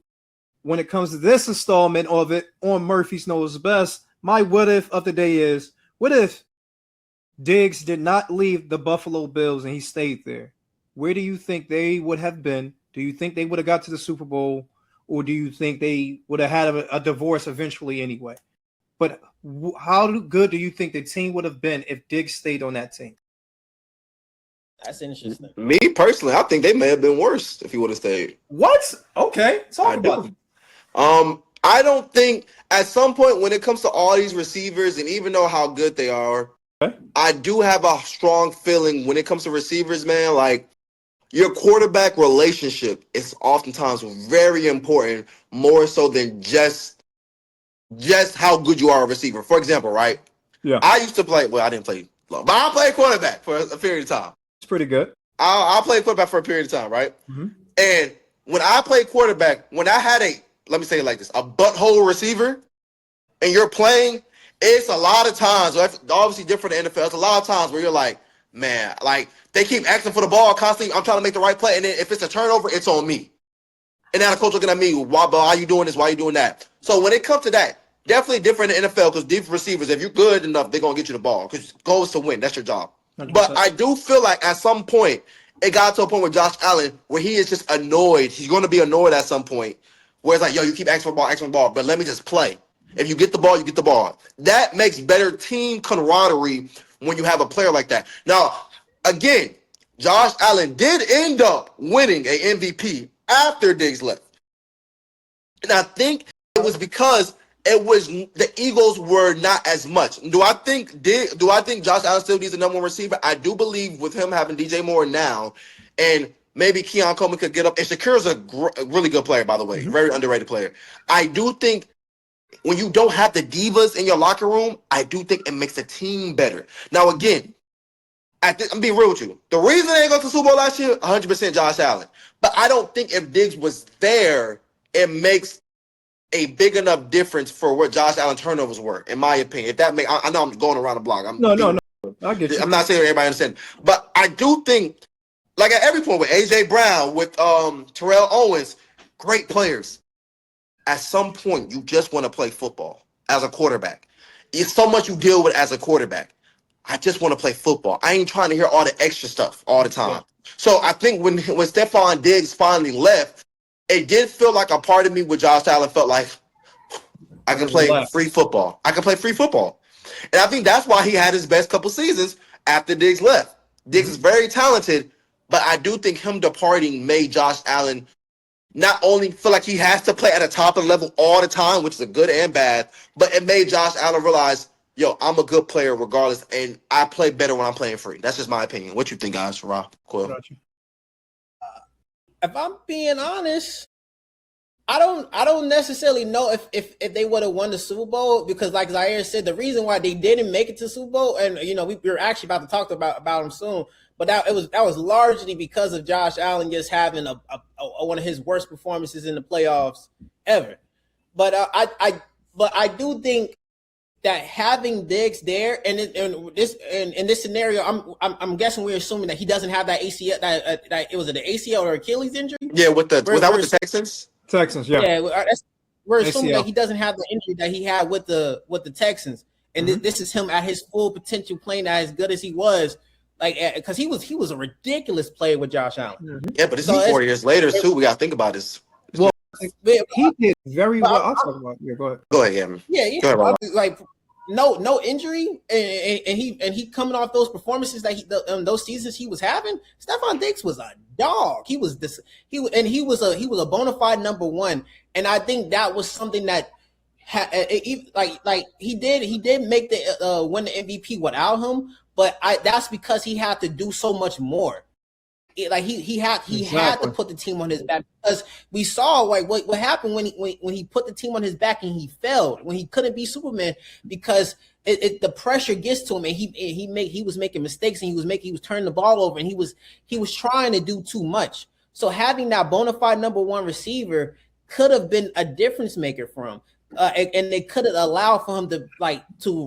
Speaker 4: when it comes to this installment of it on Murphy's Knows Best, my what if of the day is: what if Diggs did not leave the Buffalo Bills and he stayed there? Where do you think they would have been? Do you think they would have got to the Super Bowl, or do you think they would have had a divorce eventually anyway? But how good do you think the team would have been if Diggs stayed on that team?
Speaker 2: That's interesting.
Speaker 3: Me personally, I think they may have been worse if he would have stayed.
Speaker 4: What? Okay, talk about it.
Speaker 3: I don't think at some point when it comes to all these receivers, and even though how good they are, I do have a strong feeling when it comes to receivers, man, like your quarterback relationship is oftentimes very important, more so than just how good you are a receiver. For example, right?
Speaker 4: Yeah.
Speaker 3: I used to play, well, I didn't play long, but I played quarterback for a period of time.
Speaker 4: It's pretty good.
Speaker 3: I played quarterback for a period of time, right?
Speaker 4: Mm-hmm.
Speaker 3: And when I played quarterback, when I had let me say it like this, a butthole receiver, and you're playing, it's a lot of times, obviously different in the NFL, it's a lot of times where you're like, man, like they keep asking for the ball constantly. I'm trying to make the right play, and then if it's a turnover, it's on me. And now the coach looking at me, why are you doing this? Why are you doing that? So when it comes to that, definitely different in the NFL because deep receivers, if you're good enough, they're going to get you the ball because goal is to win. That's your job.
Speaker 4: 100%.
Speaker 3: But I do feel like at some point, it got to a point with Josh Allen where he is just annoyed. He's going to be annoyed at some point where it's like, yo, you keep asking for the ball, but let me just play. If you get the ball, you get the ball. That makes better team camaraderie when you have a player like that. Now, again, Josh Allen did end up winning an MVP after Diggs left. And I think it was because the Eagles were not as much. Do I think Josh Allen still needs the number one receiver? I do believe with him having DJ Moore now, and maybe Keon Coleman could get up. And Shakur's a really good player, by the way, very underrated player. I do think when you don't have the divas in your locker room, I do think it makes the team better. Now, again, I'm being real with you. The reason they didn't go to the Super Bowl last year, 100% Josh Allen. But I don't think if Diggs was there, it makes a big enough difference for what Josh Allen turnovers were, in my opinion. If that I know I'm going around the block.
Speaker 4: No. I get you.
Speaker 3: I'm not saying everybody understands. But I do think, like at every point with A.J. Brown, with Terrell Owens, great players. At some point, you just want to play football as a quarterback. It's so much you deal with as a quarterback. I just want to play football. I ain't trying to hear all the extra stuff all the time. Yeah. So I think when Stephon Diggs finally left, it did feel like a part of me with Josh Allen felt like I can play free football. I can play free football. And I think that's why he had his best couple seasons after Diggs left. Diggs is very talented, but I do think him departing made Josh Allen not only feel like he has to play at a top of the level all the time, which is a good and bad, but it made Josh Allen realize, yo, I'm a good player regardless, and I play better when I'm playing free. That's just my opinion. What you think, guys? Rob, Quill?
Speaker 2: If I'm being honest, I don't necessarily know if they would have won the Super Bowl because, like Zaire said, the reason why they didn't make it to Super Bowl, and we're actually about to talk about him soon, but that was largely because of Josh Allen just having a one of his worst performances in the playoffs ever. But I do think that having Diggs there, and in this scenario, I'm guessing we're assuming that he doesn't have that ACL, that it was the ACL or Achilles injury.
Speaker 3: Yeah, was that with the Texans?
Speaker 4: Texans, yeah.
Speaker 2: Yeah, we're assuming
Speaker 4: ACL.
Speaker 2: that he doesn't have the injury that he had with the Texans, and this is him at his full potential, playing as good as he was, like because he was a ridiculous player with Josh Allen.
Speaker 3: Yeah, but this is 4 years later too. We got to think about this.
Speaker 4: Well, he did very well. I'll talk about. Yeah, go ahead.
Speaker 3: Go ahead, yeah.
Speaker 2: Yeah.
Speaker 3: Go ahead, Rob.
Speaker 2: Like no injury, and he coming off those performances that those seasons he was having. Stephon Diggs was a dog. He was a bona fide number one, and I think that was something that he did make the win the MVP without him, but that's because he had to do so much more. He had to put the team on his back, because we saw like what happened when he put the team on his back and he failed when he couldn't be Superman, because the pressure gets to him, and he was making mistakes, and he was turning the ball over, and he was trying to do too much. So having that bona fide number one receiver could have been a difference maker for him. And they could have allowed for him to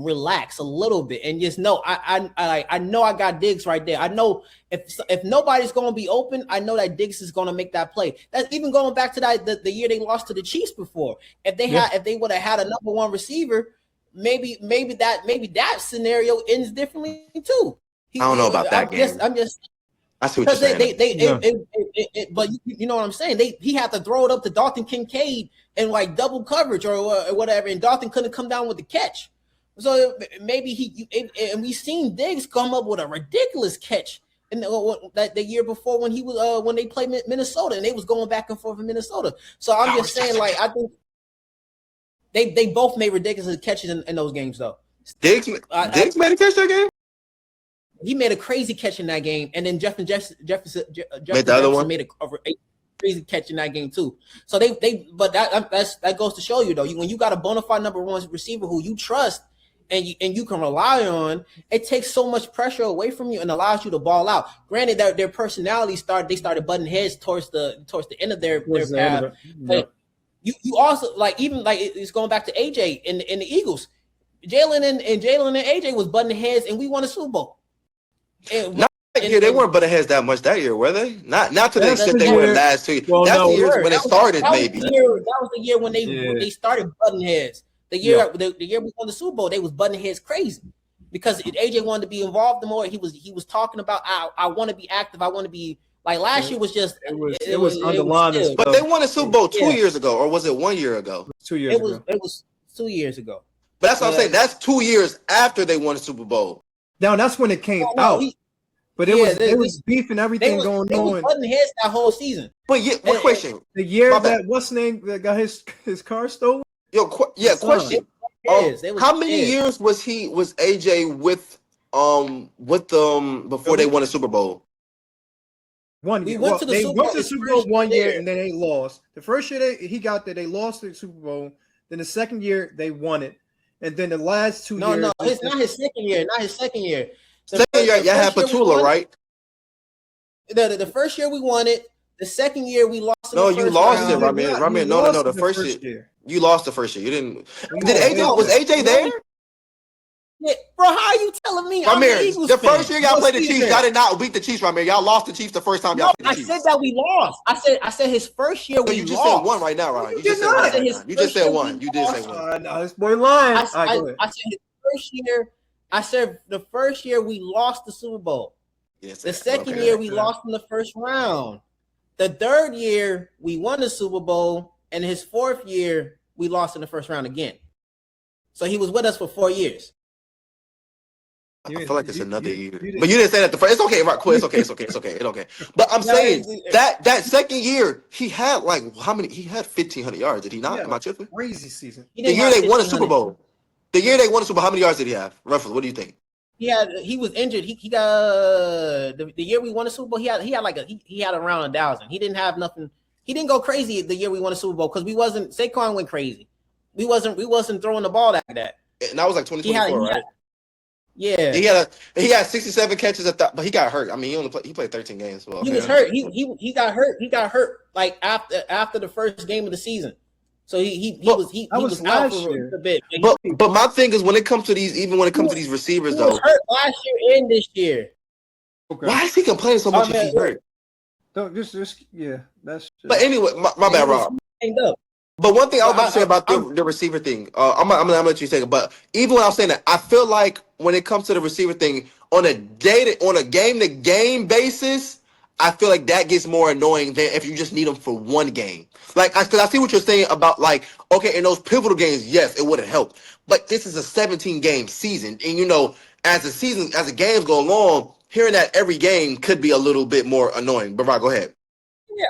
Speaker 2: relax a little bit and just know I know I got Diggs right there. I know if nobody's going to be open, I know that Diggs is going to make that play. That's even going back to the year they lost to the Chiefs before. If they would have had a number one receiver, maybe that scenario ends differently too.
Speaker 3: I don't know about that game. I see what you're saying.
Speaker 2: But you know what I'm saying? He had to throw it up to Dalton Kincaid and like double coverage or whatever, and Dalton couldn't come down with the catch. So maybe and we seen Diggs come up with a ridiculous catch in the year before when he was when they played Minnesota, and they was going back and forth in Minnesota. So I'm just saying, like, I think they both made ridiculous catches in those games though.
Speaker 3: Diggs made a catch that game.
Speaker 2: He made a crazy catch in that game, and then Jefferson made a crazy catch in that game too. So but that goes to show you though, when you got a bona fide number one receiver who you trust and you can rely on, it takes so much pressure away from you and allows you to ball out. Granted, that their personalities started butting heads towards the end of their path. But you also even it's going back to AJ and the Eagles. Jalen and AJ was butting heads, and we won a Super Bowl.
Speaker 3: They weren't butting heads that much that year, were they? Not to the extent they were last 2 years. That's the years when it started, maybe.
Speaker 2: That was the year when they started butting heads. The year we won the Super Bowl, they was butting heads crazy because AJ wanted to be involved more. He was talking about I want to be active. I want to be like last year was just
Speaker 4: it was underlined.
Speaker 3: But they won a Super Bowl 2 years ago, or was it 1 year ago?
Speaker 4: 2 years ago.
Speaker 2: It was 2 years ago.
Speaker 3: But that's what I'm saying. That's 2 years after they won the Super Bowl.
Speaker 4: Now that's when it came out. But it was beef and everything going on. They was
Speaker 2: butting heads that whole season.
Speaker 3: But one question.
Speaker 4: The year what's the name that got his car stolen?
Speaker 3: Question. How many years was AJ with them before they won the Super Bowl?
Speaker 4: 1 year.
Speaker 2: They went to the
Speaker 4: Super Bowl 1 year and then they lost. The first year he got there, they lost the Super Bowl. Then the second year they won it. And then the last 2 years.
Speaker 2: No, it's not his second year. Not his second year.
Speaker 3: Second year, you had Petula, right?
Speaker 2: The first year we won it. The second year we lost.
Speaker 3: No, you lost it, Ramir. No. The first year, you lost the first year. You didn't. Was AJ there?
Speaker 2: Yeah, bro, how are you telling me?
Speaker 3: Ramir, the first year y'all played the Chiefs, y'all did not beat the Chiefs, Ramir. Y'all lost the Chiefs the first time y'all played the Chiefs.
Speaker 2: I said that we lost. I said his first year we lost.
Speaker 3: You just said one right now, Ryan. You just said one. You just said one. You did say one.
Speaker 4: No, this boy lying.
Speaker 2: I said his first year. I said the first year we lost the Super Bowl. Yes, the second year we lost in the first round. The third year we won the Super Bowl, and his fourth year we lost in the first round again. So he was with us for 4 years.
Speaker 3: I feel like it's another year, but you didn't say that the first. It's okay, right? Cool. It's okay. But I'm saying that second year he had how many? He had 1,500 yards. Did he not? Am I tripping?
Speaker 4: Crazy season.
Speaker 3: The year they won the Super Bowl. The year they won the Super Bowl, how many yards did he have? Roughly, what do you think?
Speaker 2: He was injured. He got the year we won the Super Bowl. He had around 1,000. He didn't have nothing. He didn't go crazy the year we won the Super Bowl because Saquon went crazy. We wasn't throwing the ball like that.
Speaker 3: And that was like 2024, right?
Speaker 2: Yeah.
Speaker 3: He had 67 catches but he got hurt. I mean, he played 13 games. Well,
Speaker 2: he was hurt. He got hurt. He got hurt like after the first game of the season. So he was out for a bit.
Speaker 3: But my thing is when it comes to these receivers though.
Speaker 2: He was hurt last year and this year.
Speaker 3: Okay. Why is he complaining so much if he's hurt?
Speaker 4: Don't just that's.
Speaker 3: But anyway, my bad, Rob. But one thing I was about to say about
Speaker 2: I'm
Speaker 3: the receiver thing, I'm gonna let you take it. But even when I was saying that, I feel like when it comes to the receiver thing, on a game to game basis, I feel like that gets more annoying than if you just need them for one game. Like, because I see what you're saying about like, okay, in those pivotal games, yes, it would have helped. But this is a 17 game season, and as the games go along, hearing that every game could be a little bit more annoying. But Rob, go ahead.
Speaker 2: yeah,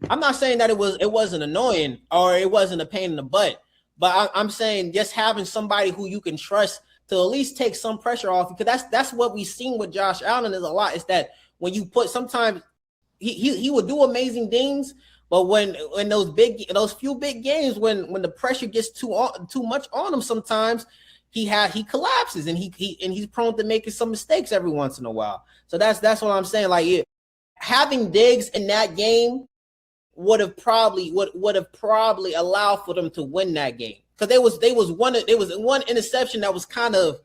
Speaker 2: I'm not saying that it wasn't annoying or it wasn't a pain in the butt, but I'm saying just having somebody who you can trust to at least take some pressure off, because that's what we've seen with Josh Allen is a lot. Is that when you put sometimes he would do amazing things, but when those few big games when the pressure gets too much on him, sometimes he collapses and he's prone to making some mistakes every once in a while. So that's what I'm saying. Like having Diggs in that game would have probably allowed for them to win that game, because there was one interception that was kind of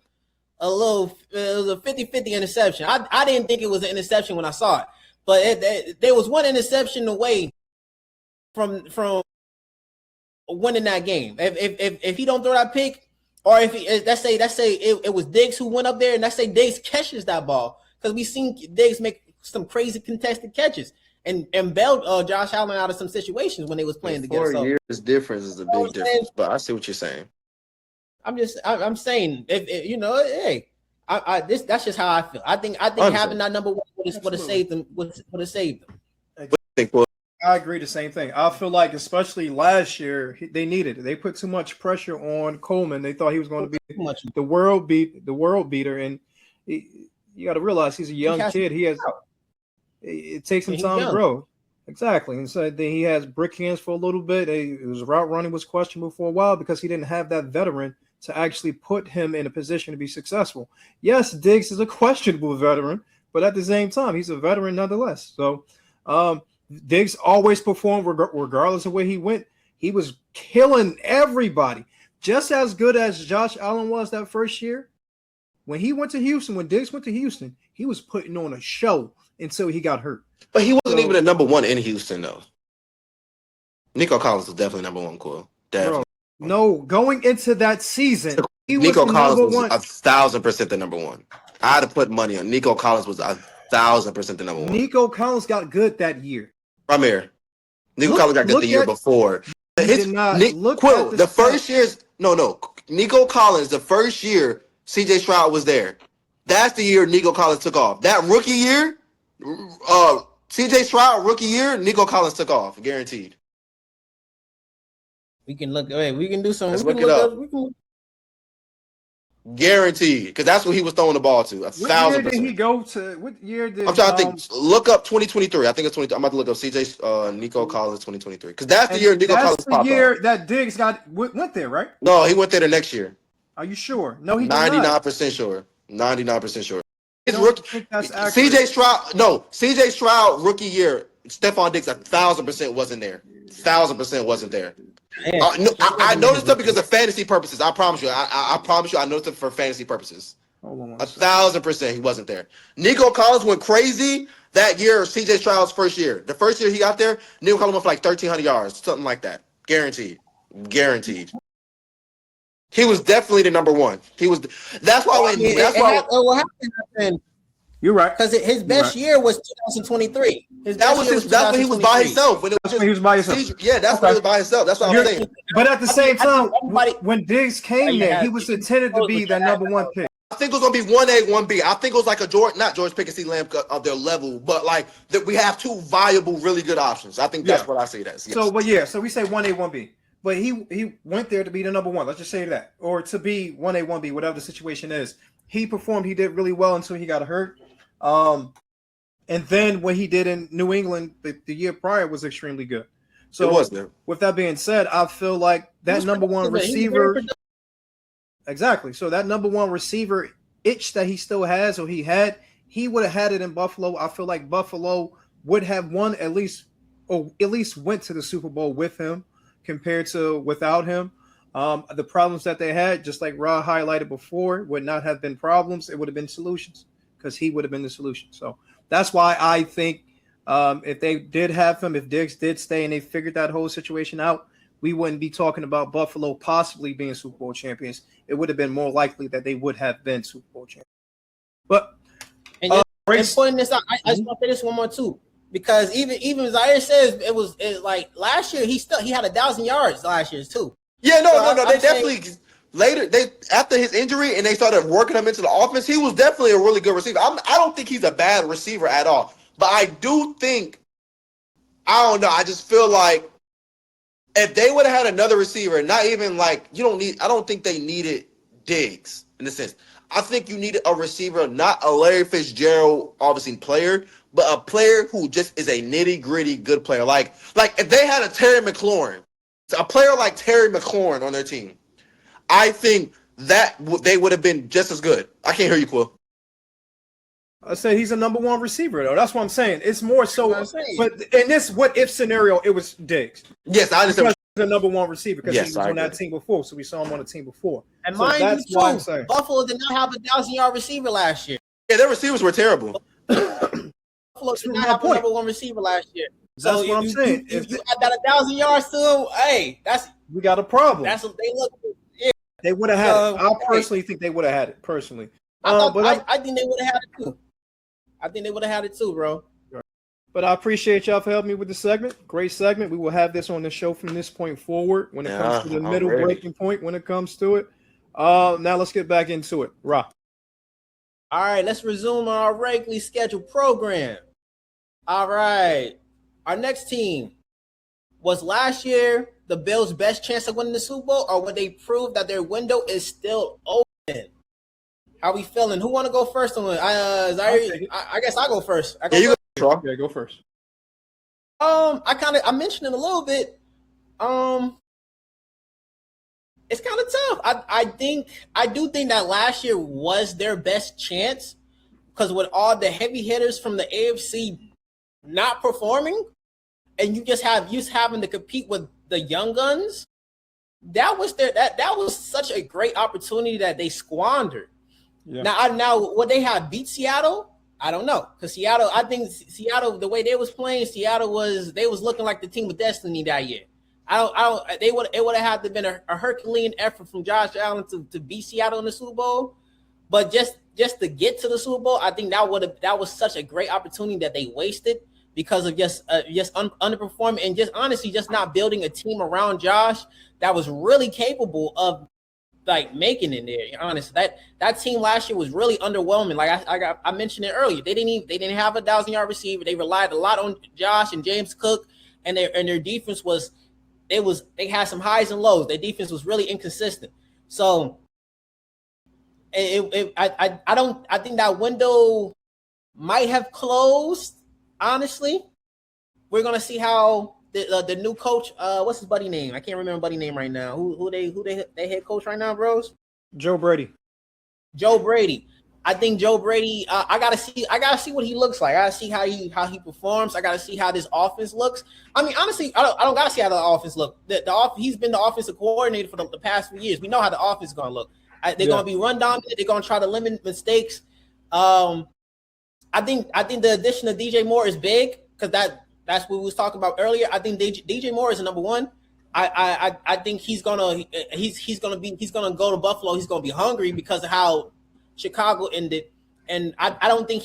Speaker 2: a little, it was a 50-50 interception. I didn't think it was an interception when I saw it, but there was one interception away from winning that game. If he don't throw that pick, or if he, let's say it was Diggs who went up there, and let's say Diggs catches that ball, because we seen Diggs make some crazy contested catches and bailed Josh Allen out of some situations when they was playing together.
Speaker 3: 4 years difference is a big difference, but I see what you're saying.
Speaker 2: I'm saying if hey, that's just how I feel. I think having that number one would have saved them. Would have saved them.
Speaker 4: I agree the same thing. I feel like especially last year they needed it. They put too much pressure on Coleman. They thought he was going to be the world beater, and you got to realize he's a young kid. It takes some time to grow. Exactly. And so then he has brick hands for a little bit. His route running was questionable for a while because he didn't have that veteran to actually put him in a position to be successful. Yes, Diggs is a questionable veteran, but at the same time, he's a veteran nonetheless. So Diggs always performed regardless of where he went. He was killing everybody. Just as good as Josh Allen was that first year. When Diggs went to Houston, he was putting on a show until he got hurt.
Speaker 3: But he wasn't even a number one in Houston, though. Nico Collins was definitely number one, Cool. Definitely.
Speaker 4: Bro, no, going into that season,
Speaker 3: Nico Collins was 1,000% the number one. I had to put money on Nico Collins was 1,000% the number one.
Speaker 4: Nico Collins got good that year.
Speaker 3: Nico Collins got good the year before. The first year's Nico Collins, the first year CJ Stroud was there. That's the year Nico Collins took off. That rookie year, CJ Stroud rookie year, Nico Collins took off, guaranteed.
Speaker 2: We can look. We can do some.
Speaker 3: Let's look it up. Guaranteed, because that's what he was throwing the ball to. 1,000%.
Speaker 4: What year did he go to? What year did?
Speaker 3: I'm trying to think. Look up 2023. I think it's 20. I'm about to look up CJ Nico Collins 2023, because that's the year Nico Collins popped off. That's the year
Speaker 4: that Diggs went there, right?
Speaker 3: No, he went there the next year.
Speaker 4: Are you sure? No, he
Speaker 3: 99% sure. 99% sure. His
Speaker 4: rookie.
Speaker 3: CJ Stroud rookie year. Stephon Diggs 1,000% wasn't there. 1,000% wasn't there. I noticed it because of fantasy purposes. I promise you. I promise you. I noticed it for fantasy purposes. 1,000% he wasn't there. Nico Collins went crazy that year. CJ Stroud's first year. The first year he got there, Nico Collins went for like 1,300 yards, something like that. Guaranteed. He was definitely the number one. He was. That's why.
Speaker 2: What happened?
Speaker 4: You're right.
Speaker 2: Because his best year was 2023.
Speaker 3: That's when he was by himself. When he was by himself. Yeah, that's when he was by himself. That's what I'm saying.
Speaker 4: But at the same time, when Diggs came there, he was intended to be that number one pick.
Speaker 3: I think it was gonna be 1A, 1B. I think it was like not George Pickens, C. Lamb of their level, but like that we have two viable, really good options. I think that's what I see it as. Yes.
Speaker 4: So we say 1A, 1B. But he went there to be the number one. Let's just say that, or to be 1A, 1B, whatever the situation is. He performed. He did really well until he got hurt. And then what he did in New England the year prior was extremely good. So
Speaker 3: it was there.
Speaker 4: With that being said, I feel like that number one receiver. Exactly. So that number one receiver itch that he still has, or he would have had it in Buffalo. I feel like Buffalo would have won at least went to the Super Bowl with him compared to without him. The problems that they had, just like Ra highlighted before, would not have been problems. It would have been solutions, because he would have been the solution. So that's why I think if they did have him, if Diggs did stay and they figured that whole situation out, we wouldn't be talking about Buffalo possibly being Super Bowl champions. It would have been more likely that they would have been Super Bowl champions. But
Speaker 2: and pointing this out, I just want to say this one more too, because even Zaire says it like last year he had 1,000 yards last year too.
Speaker 3: Yeah, no. They definitely later after his injury and they started working him into the offense. He was definitely a really good receiver. I don't think he's a bad receiver at all, but I do think I don't know. I just feel like if they would have had another receiver, not even like I don't think they needed Diggs in a sense. I think you needed a receiver, not a Larry Fitzgerald, obviously player, but a player who just is a nitty-gritty good player. Like if they had a Terry McLaurin, a player like Terry McLaurin on their team, I think that they would have been just as good. I can't hear you, Quill.
Speaker 4: I said he's a number one receiver, though. That's what I'm saying. It's more so, but in this what-if scenario, it was Diggs.
Speaker 3: Yes, I understand.
Speaker 4: The number one receiver because he was on that team before, so we saw him on the team before.
Speaker 2: And mind you, too, Buffalo did not have a 1,000-yard receiver last year.
Speaker 3: Yeah, their receivers were terrible.
Speaker 2: Buffalo did not have a number one receiver last year.
Speaker 4: So that's what I'm saying.
Speaker 2: If you add that 1,000 yards to him, hey,
Speaker 4: we got a problem.
Speaker 2: That's what they look. Yeah,
Speaker 4: they would have had it. I personally think they would have had it. Personally,
Speaker 2: I think they would have had it too. I think they would have had it too, bro.
Speaker 4: But I appreciate y'all for helping me with the segment. Great segment. We will have this on the show from this point forward when it comes to the middle breaking point when it comes to it. Now let's get back into it. Ra.
Speaker 2: All right, let's resume our regularly scheduled program. All right. Our next team was last year the Bills' best chance of winning the Super Bowl, or would they prove that their window is still open? How we feeling? Who want to go first on it? I guess I'll go first.
Speaker 4: Yeah, go first.
Speaker 2: I mentioned it a little bit. It's kind of tough. I do think that last year was their best chance because with all the heavy hitters from the AFC not performing, and you having to compete with the young guns, that was such a great opportunity that they squandered. Yeah. Now would they have beat Seattle? I don't know, because I think Seattle, the way they was playing, they was looking like the team of destiny that year. It would have had to been a Herculean effort from Josh Allen to beat Seattle in the Super Bowl, but just to get to the Super Bowl, I think that was such a great opportunity that they wasted because of just underperforming and just honestly just not building a team around Josh that was really capable of like making it there. Honestly, that team last year was really underwhelming. Like I mentioned it earlier, they didn't have a 1,000-yard receiver. They relied a lot on Josh and James Cook, and their defense they had some highs and lows. Their defense was really inconsistent. So I think that window might have closed. Honestly, we're gonna see how the new coach, what's his buddy name? I can't remember buddy name right now. Who they head coach right now, bros?
Speaker 4: Joe Brady.
Speaker 2: I think Joe Brady. I gotta see what he looks like. I gotta see how he performs. I gotta see how this offense looks. I mean, honestly, I don't gotta see how the offense looks. He's been the offensive coordinator for the past few years. We know how the offense is gonna look. They're gonna be run dominant. They're gonna try to limit mistakes. I think the addition of DJ Moore is big because that's what we was talking about earlier. I think DJ Moore is number one. I think he's gonna go to Buffalo. He's gonna be hungry because of how Chicago ended, and I don't think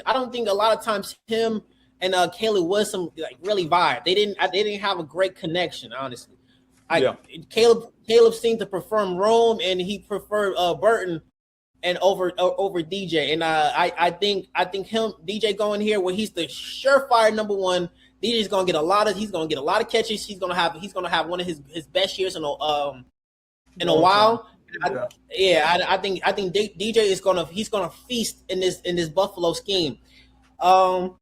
Speaker 2: I don't think a lot of times him and Caleb Wilson like really vibe. They didn't have a great connection, honestly. Caleb seemed to prefer Rome, and he preferred Burton and over DJ. And I think him DJ going here where he's the surefire number one. DJ's gonna get a lot of catches. He's gonna have one of his best years in a while. I think DJ is gonna feast in this Buffalo scheme. So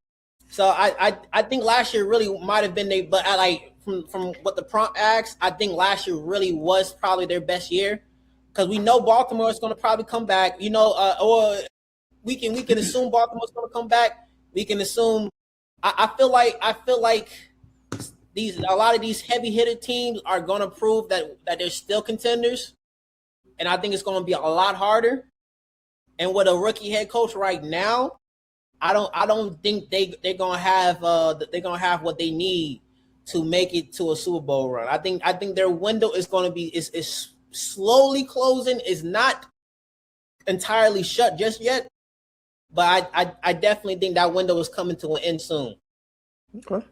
Speaker 2: I think last year really might have been but I like from what the prompt asks, I think last year really was probably their best year because we know Baltimore is gonna probably come back. Or we can assume Baltimore's gonna come back. We can assume. I feel like a lot of these heavy hitter teams are gonna prove that they're still contenders. And I think it's going to be a lot harder. And with a rookie head coach right now, I don't think they're going to have what they need to make it to a Super Bowl run. I think their window is going to be is slowly closing. Is not entirely shut just yet, but I definitely think that window is coming to an end soon.
Speaker 4: Okay.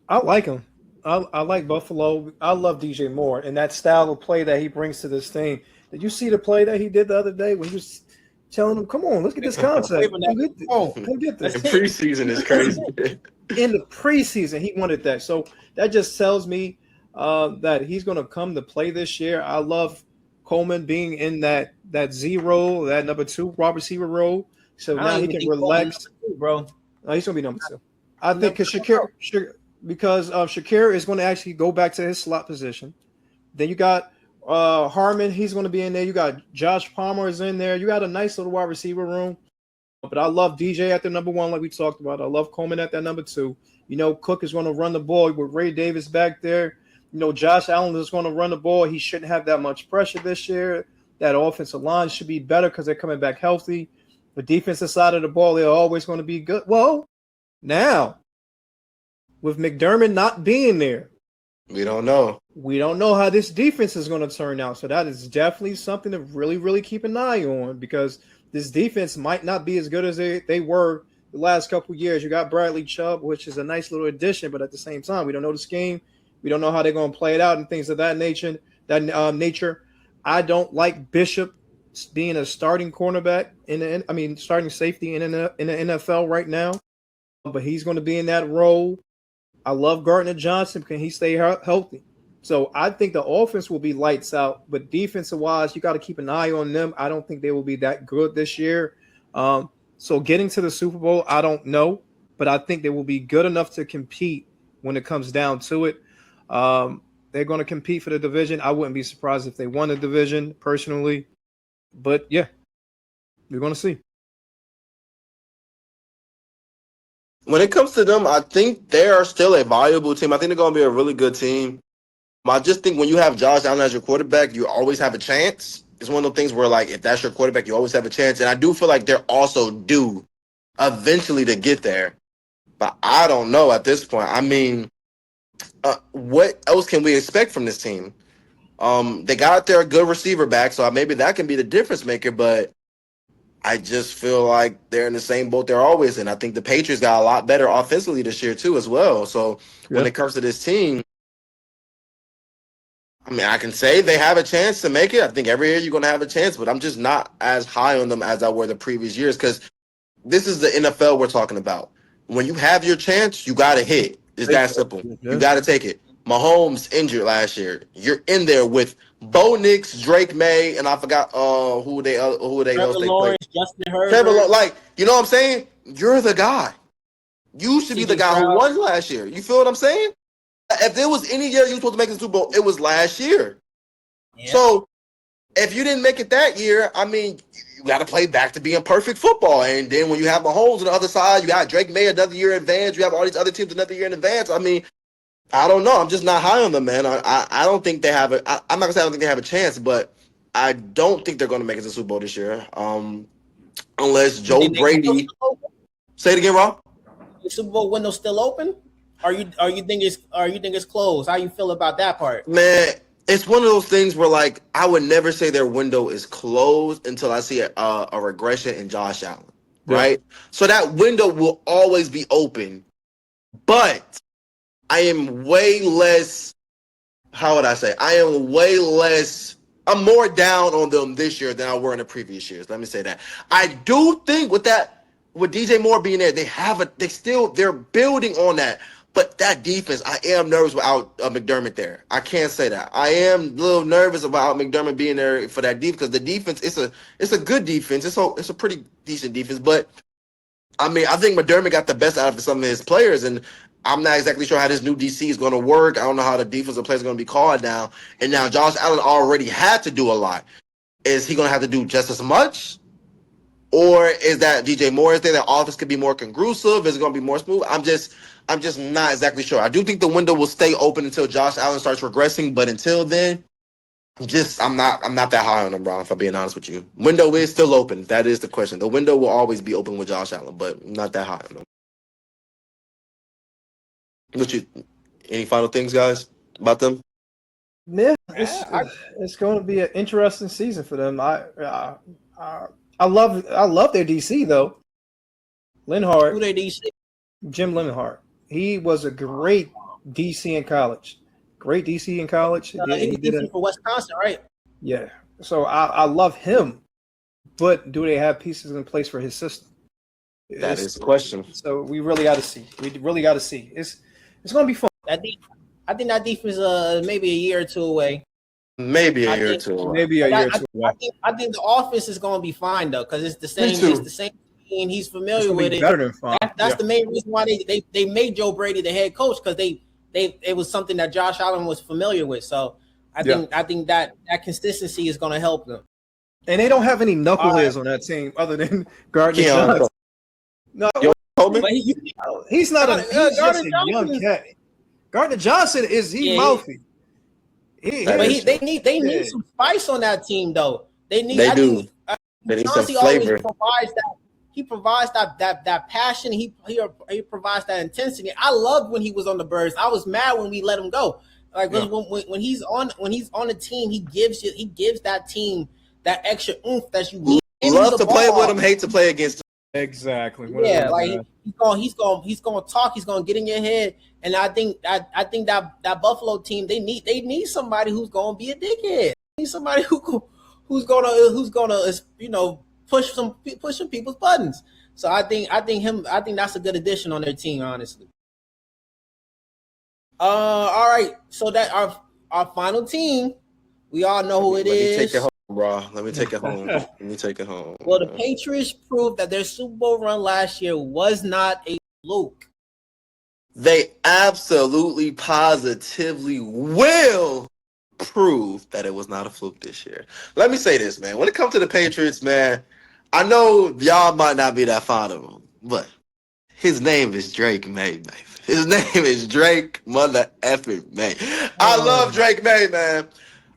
Speaker 4: I like him. I like Buffalo. I love DJ Moore and that style of play that he brings to this team. Did you see the play that he did the other day when he was telling them, "Come on, let's get this concept. Come get this."
Speaker 3: In preseason is crazy.
Speaker 4: In the preseason, he wanted that. So that just tells me that he's going to come to play this year. I love Coleman being in that Z role, that number 2 wide receiver role. So now he can relax,
Speaker 2: bro.
Speaker 4: No, he's going to be number 2. I think because Shakir is going to actually go back to his slot position. Then you got Harmon. He's going to be in there. You got Josh Palmer is in there. You got a nice little wide receiver room. But I love DJ at the number 1, like we talked about. I love Coleman at that number 2. You know, Cook is going to run the ball with Ray Davis back there. You know, Josh Allen is going to run the ball. He shouldn't have that much pressure this year. That offensive line should be better because they're coming back healthy. The defensive side of the ball, they're always going to be good. Well, now, with McDermott not being there,
Speaker 3: we don't know.
Speaker 4: We don't know how this defense is going to turn out. So that is definitely something to really, really keep an eye on because this defense might not be as good as they were the last couple of years. You got Bradley Chubb, which is a nice little addition, but at the same time, we don't know the scheme. We don't know how they're going to play it out and things of that nature. I don't like Bishop being a starting cornerback starting safety in the NFL right now, but he's going to be in that role. I love Gardner Johnson. Can he stay healthy? So I think the offense will be lights out, but defensive-wise, you got to keep an eye on them. I don't think they will be that good this year. So getting to the Super Bowl, I don't know, but I think they will be good enough to compete when it comes down to it. They're going to compete for the division. I wouldn't be surprised if they won the division personally. But, yeah, we're going to see.
Speaker 3: When it comes to them, I think they are still a valuable team. I think they're going to be a really good team. I just think when you have Josh Allen as your quarterback, you always have a chance. It's one of those things where, like, if that's your quarterback, you always have a chance. And I do feel like they're also due eventually to get there. But I don't know at this point. I mean, what else can we expect from this team? They got their good receiver back, so maybe that can be the difference maker. But I just feel like they're in the same boat they're always in. I think the Patriots got a lot better offensively this year, too, as well. So when it comes to this team, I mean, I can say they have a chance to make it. I think every year you're going to have a chance, but I'm just not as high on them as I were the previous years because this is the NFL we're talking about. When you have your chance, you got to hit. It's that simple. Yeah. You got to take it. Mahomes injured last year. You're in there with Bo Nix, Drake May, and I forgot who they
Speaker 2: Trevor Lawrence, Justin Herbert.
Speaker 3: Trevor, like, you know what I'm saying? You're the guy. You should be the guy who won last year. You feel what I'm saying? If there was any year you were supposed to make the Super Bowl, it was last year. Yeah. So if you didn't make it that year, I mean, you got to play back to being perfect football. And then when you have Mahomes on the other side, you got Drake May another year in advance. You have all these other teams another year in advance. I mean, I don't know. I'm just not high on them, man. I don't think they have I'm not going to say I don't think they have a chance, but I don't think they're going to make it to the Super Bowl this year. Unless Joe Brady. Say it again, Rob.
Speaker 2: The Super Bowl window still open? Or you think it's closed? How you feel about that part?
Speaker 3: Man, it's one of those things where, like, I would never say their window is closed until I see a regression in Josh Allen, right? So that window will always be open. But I am way less, how would I say? I'm more down on them this year than I were in the previous years. Let me say that. I do think with DJ Moore being there, they're building on that. But that defense, I am nervous without McDermott there. I can't say that. I am a little nervous about McDermott being there for that defense because the defense, it's a good defense. It's a pretty decent defense. But, I mean, I think McDermott got the best out of some of his players, and I'm not exactly sure how this new DC is going to work. I don't know how the defensive players are going to be called now. And now Josh Allen already had to do a lot. Is he going to have to do just as much? Or is that DJ Moore is there? That offense could be more congrusive? Is it going to be more smooth? I'm just not exactly sure. I do think the window will stay open until Josh Allen starts regressing, but until then, I'm not that high on him, Ron, if I'm being honest with you. Window is still open. That is the question. The window will always be open with Josh Allen, but not that high on him. Any final things, guys, about them?
Speaker 4: Yeah,
Speaker 2: I,
Speaker 4: it's going to be an interesting season for them. I love their DC though.
Speaker 2: who
Speaker 4: Linhart,
Speaker 2: they DC?
Speaker 4: Jim Linhart. He was a great DC in college. Great DC in college.
Speaker 2: He
Speaker 4: He
Speaker 2: was
Speaker 4: did
Speaker 2: DC for Wisconsin, right?
Speaker 4: yeah. So I love him, but do they have pieces in place for his system?
Speaker 3: That is the question.
Speaker 4: So we really got to see. We really got to see. It's going to be fun.
Speaker 2: I think that defense maybe a year or two away.
Speaker 3: Maybe a
Speaker 2: I
Speaker 3: year or
Speaker 2: think
Speaker 3: two.
Speaker 4: Maybe a year or two away.
Speaker 2: I think the offense is going to be fine though, because it's the same.
Speaker 3: too.
Speaker 2: It's the same team. He's
Speaker 4: It's
Speaker 2: familiar
Speaker 4: going to
Speaker 2: with
Speaker 4: be
Speaker 2: it.
Speaker 4: better than fun.
Speaker 2: That's the main reason why they made Joe Brady the head coach, because it was something that Josh Allen was familiar with. So I think that consistency is going to help them.
Speaker 4: And they don't have any knuckleheads on that team other than Gardner Johnson. No,
Speaker 3: Coleman?
Speaker 2: But
Speaker 4: he's not a. He's just
Speaker 2: Gardner
Speaker 4: a
Speaker 2: Johnson
Speaker 4: young cat. Gardner Johnson is mouthy.
Speaker 2: they need some spice on that team though. They need
Speaker 3: some flavor.
Speaker 2: He provides that passion. He provides that intensity. I loved when he was on the Birds. I was mad when we let him go. Like when he's on the team, he gives that team that extra oomph that you need.
Speaker 3: Love to play with him, hate to play against him.
Speaker 4: Exactly.
Speaker 2: Yeah, like he's gonna talk. He's gonna get in your head. And I think that Buffalo team, they need somebody who's gonna be a dickhead. They need somebody who's gonna push some people's buttons. So I think that's a good addition on their team, honestly. All right. So that our final team, we all know who it is.
Speaker 3: Let me take it home, bro. Let me take it home.
Speaker 2: Well, the Patriots proved that their Super Bowl run last year was not a fluke.
Speaker 3: They absolutely, positively will prove that it was not a fluke this year. Let me say this, man. When it comes to the Patriots, man, I know y'all might not be that fond of him, but his name is Drake May, man. His name is Drake Mother effing May. I love Drake May, man.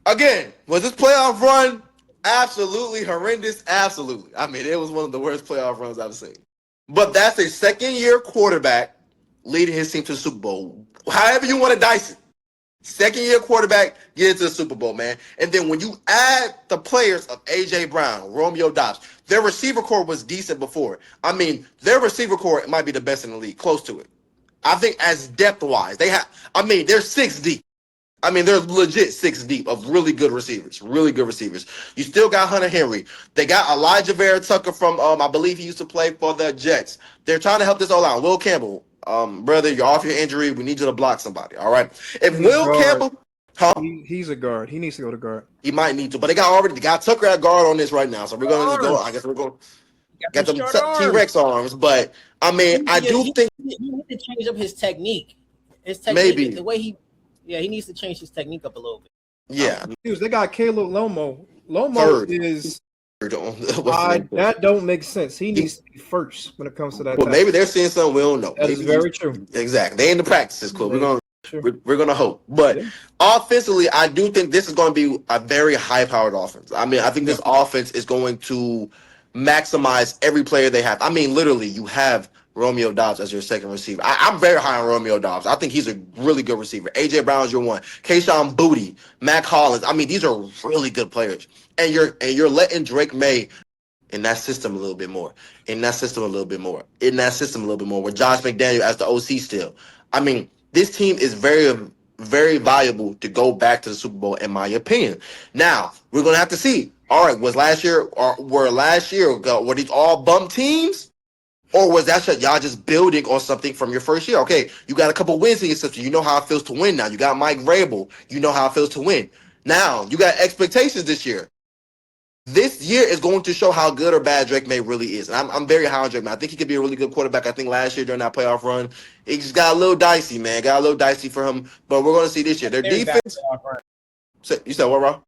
Speaker 3: Again, was this playoff run absolutely horrendous? Absolutely. I mean, it was one of the worst playoff runs I've seen. But that's a second-year quarterback leading his team to the Super Bowl. However you want to dice it. Second-year quarterback get into the Super Bowl, man. And then when you add the players of A.J. Brown, Romeo Doubs, their receiver core was decent before. I mean, their receiver core might be the best in the league, close to it. I think as depth-wise, they're 6 deep. I mean, they're legit 6 deep of really good receivers. You still got Hunter Henry. They got Elijah Vera Tucker from, I believe he used to play for the Jets. They're trying to help this all out. Will Campbell, brother, you're off your injury. We need you to block somebody, all right? If Will Campbell...
Speaker 4: He's a guard. He needs to go to guard.
Speaker 3: He might need to, but they got Tucker at guard on this right now. So we're going to just go. I guess we're going got them T-Rex arms. But, I mean, I do think...
Speaker 2: He needs to change up his technique.
Speaker 3: Maybe.
Speaker 2: The way he needs to change his technique up a little bit.
Speaker 3: Yeah.
Speaker 4: They got Caleb Lomo. Lomo
Speaker 3: Third.
Speaker 4: is... that don't make sense. He needs to be first when it comes to that.
Speaker 3: Well, maybe they're seeing something we don't know.
Speaker 4: That is very true.
Speaker 3: Exactly. They in the practices club. We're gonna hope. But offensively, I do think this is going to be a very high-powered offense. I mean, I think this offense is going to maximize every player they have. I mean, literally, you have Romeo Doubs as your second receiver. I'm very high on Romeo Doubs. I think he's a really good receiver. A.J. Brown's your one. Kayshawn Boutte, Mac Hollins. I mean, these are really good players. And you're letting Drake May in that system a little bit more. With Josh McDaniel as the OC still. I mean, this team is very, very valuable to go back to the Super Bowl, in my opinion. Now, we're going to have to see. All right, were these all bum teams? Or was that y'all just building on something from your first year? Okay, you got a couple wins in your system. You know how it feels to win now. You got Mike Vrabel. You know how it feels to win. Now, you got expectations this year. This year is going to show how good or bad Drake May really is. And I'm very high on Drake May. I think he could be a really good quarterback. I think last year during that playoff run, it just got a little dicey, man. Got a little dicey for him. But we're going to see this year. Their defense. You said what, Rob?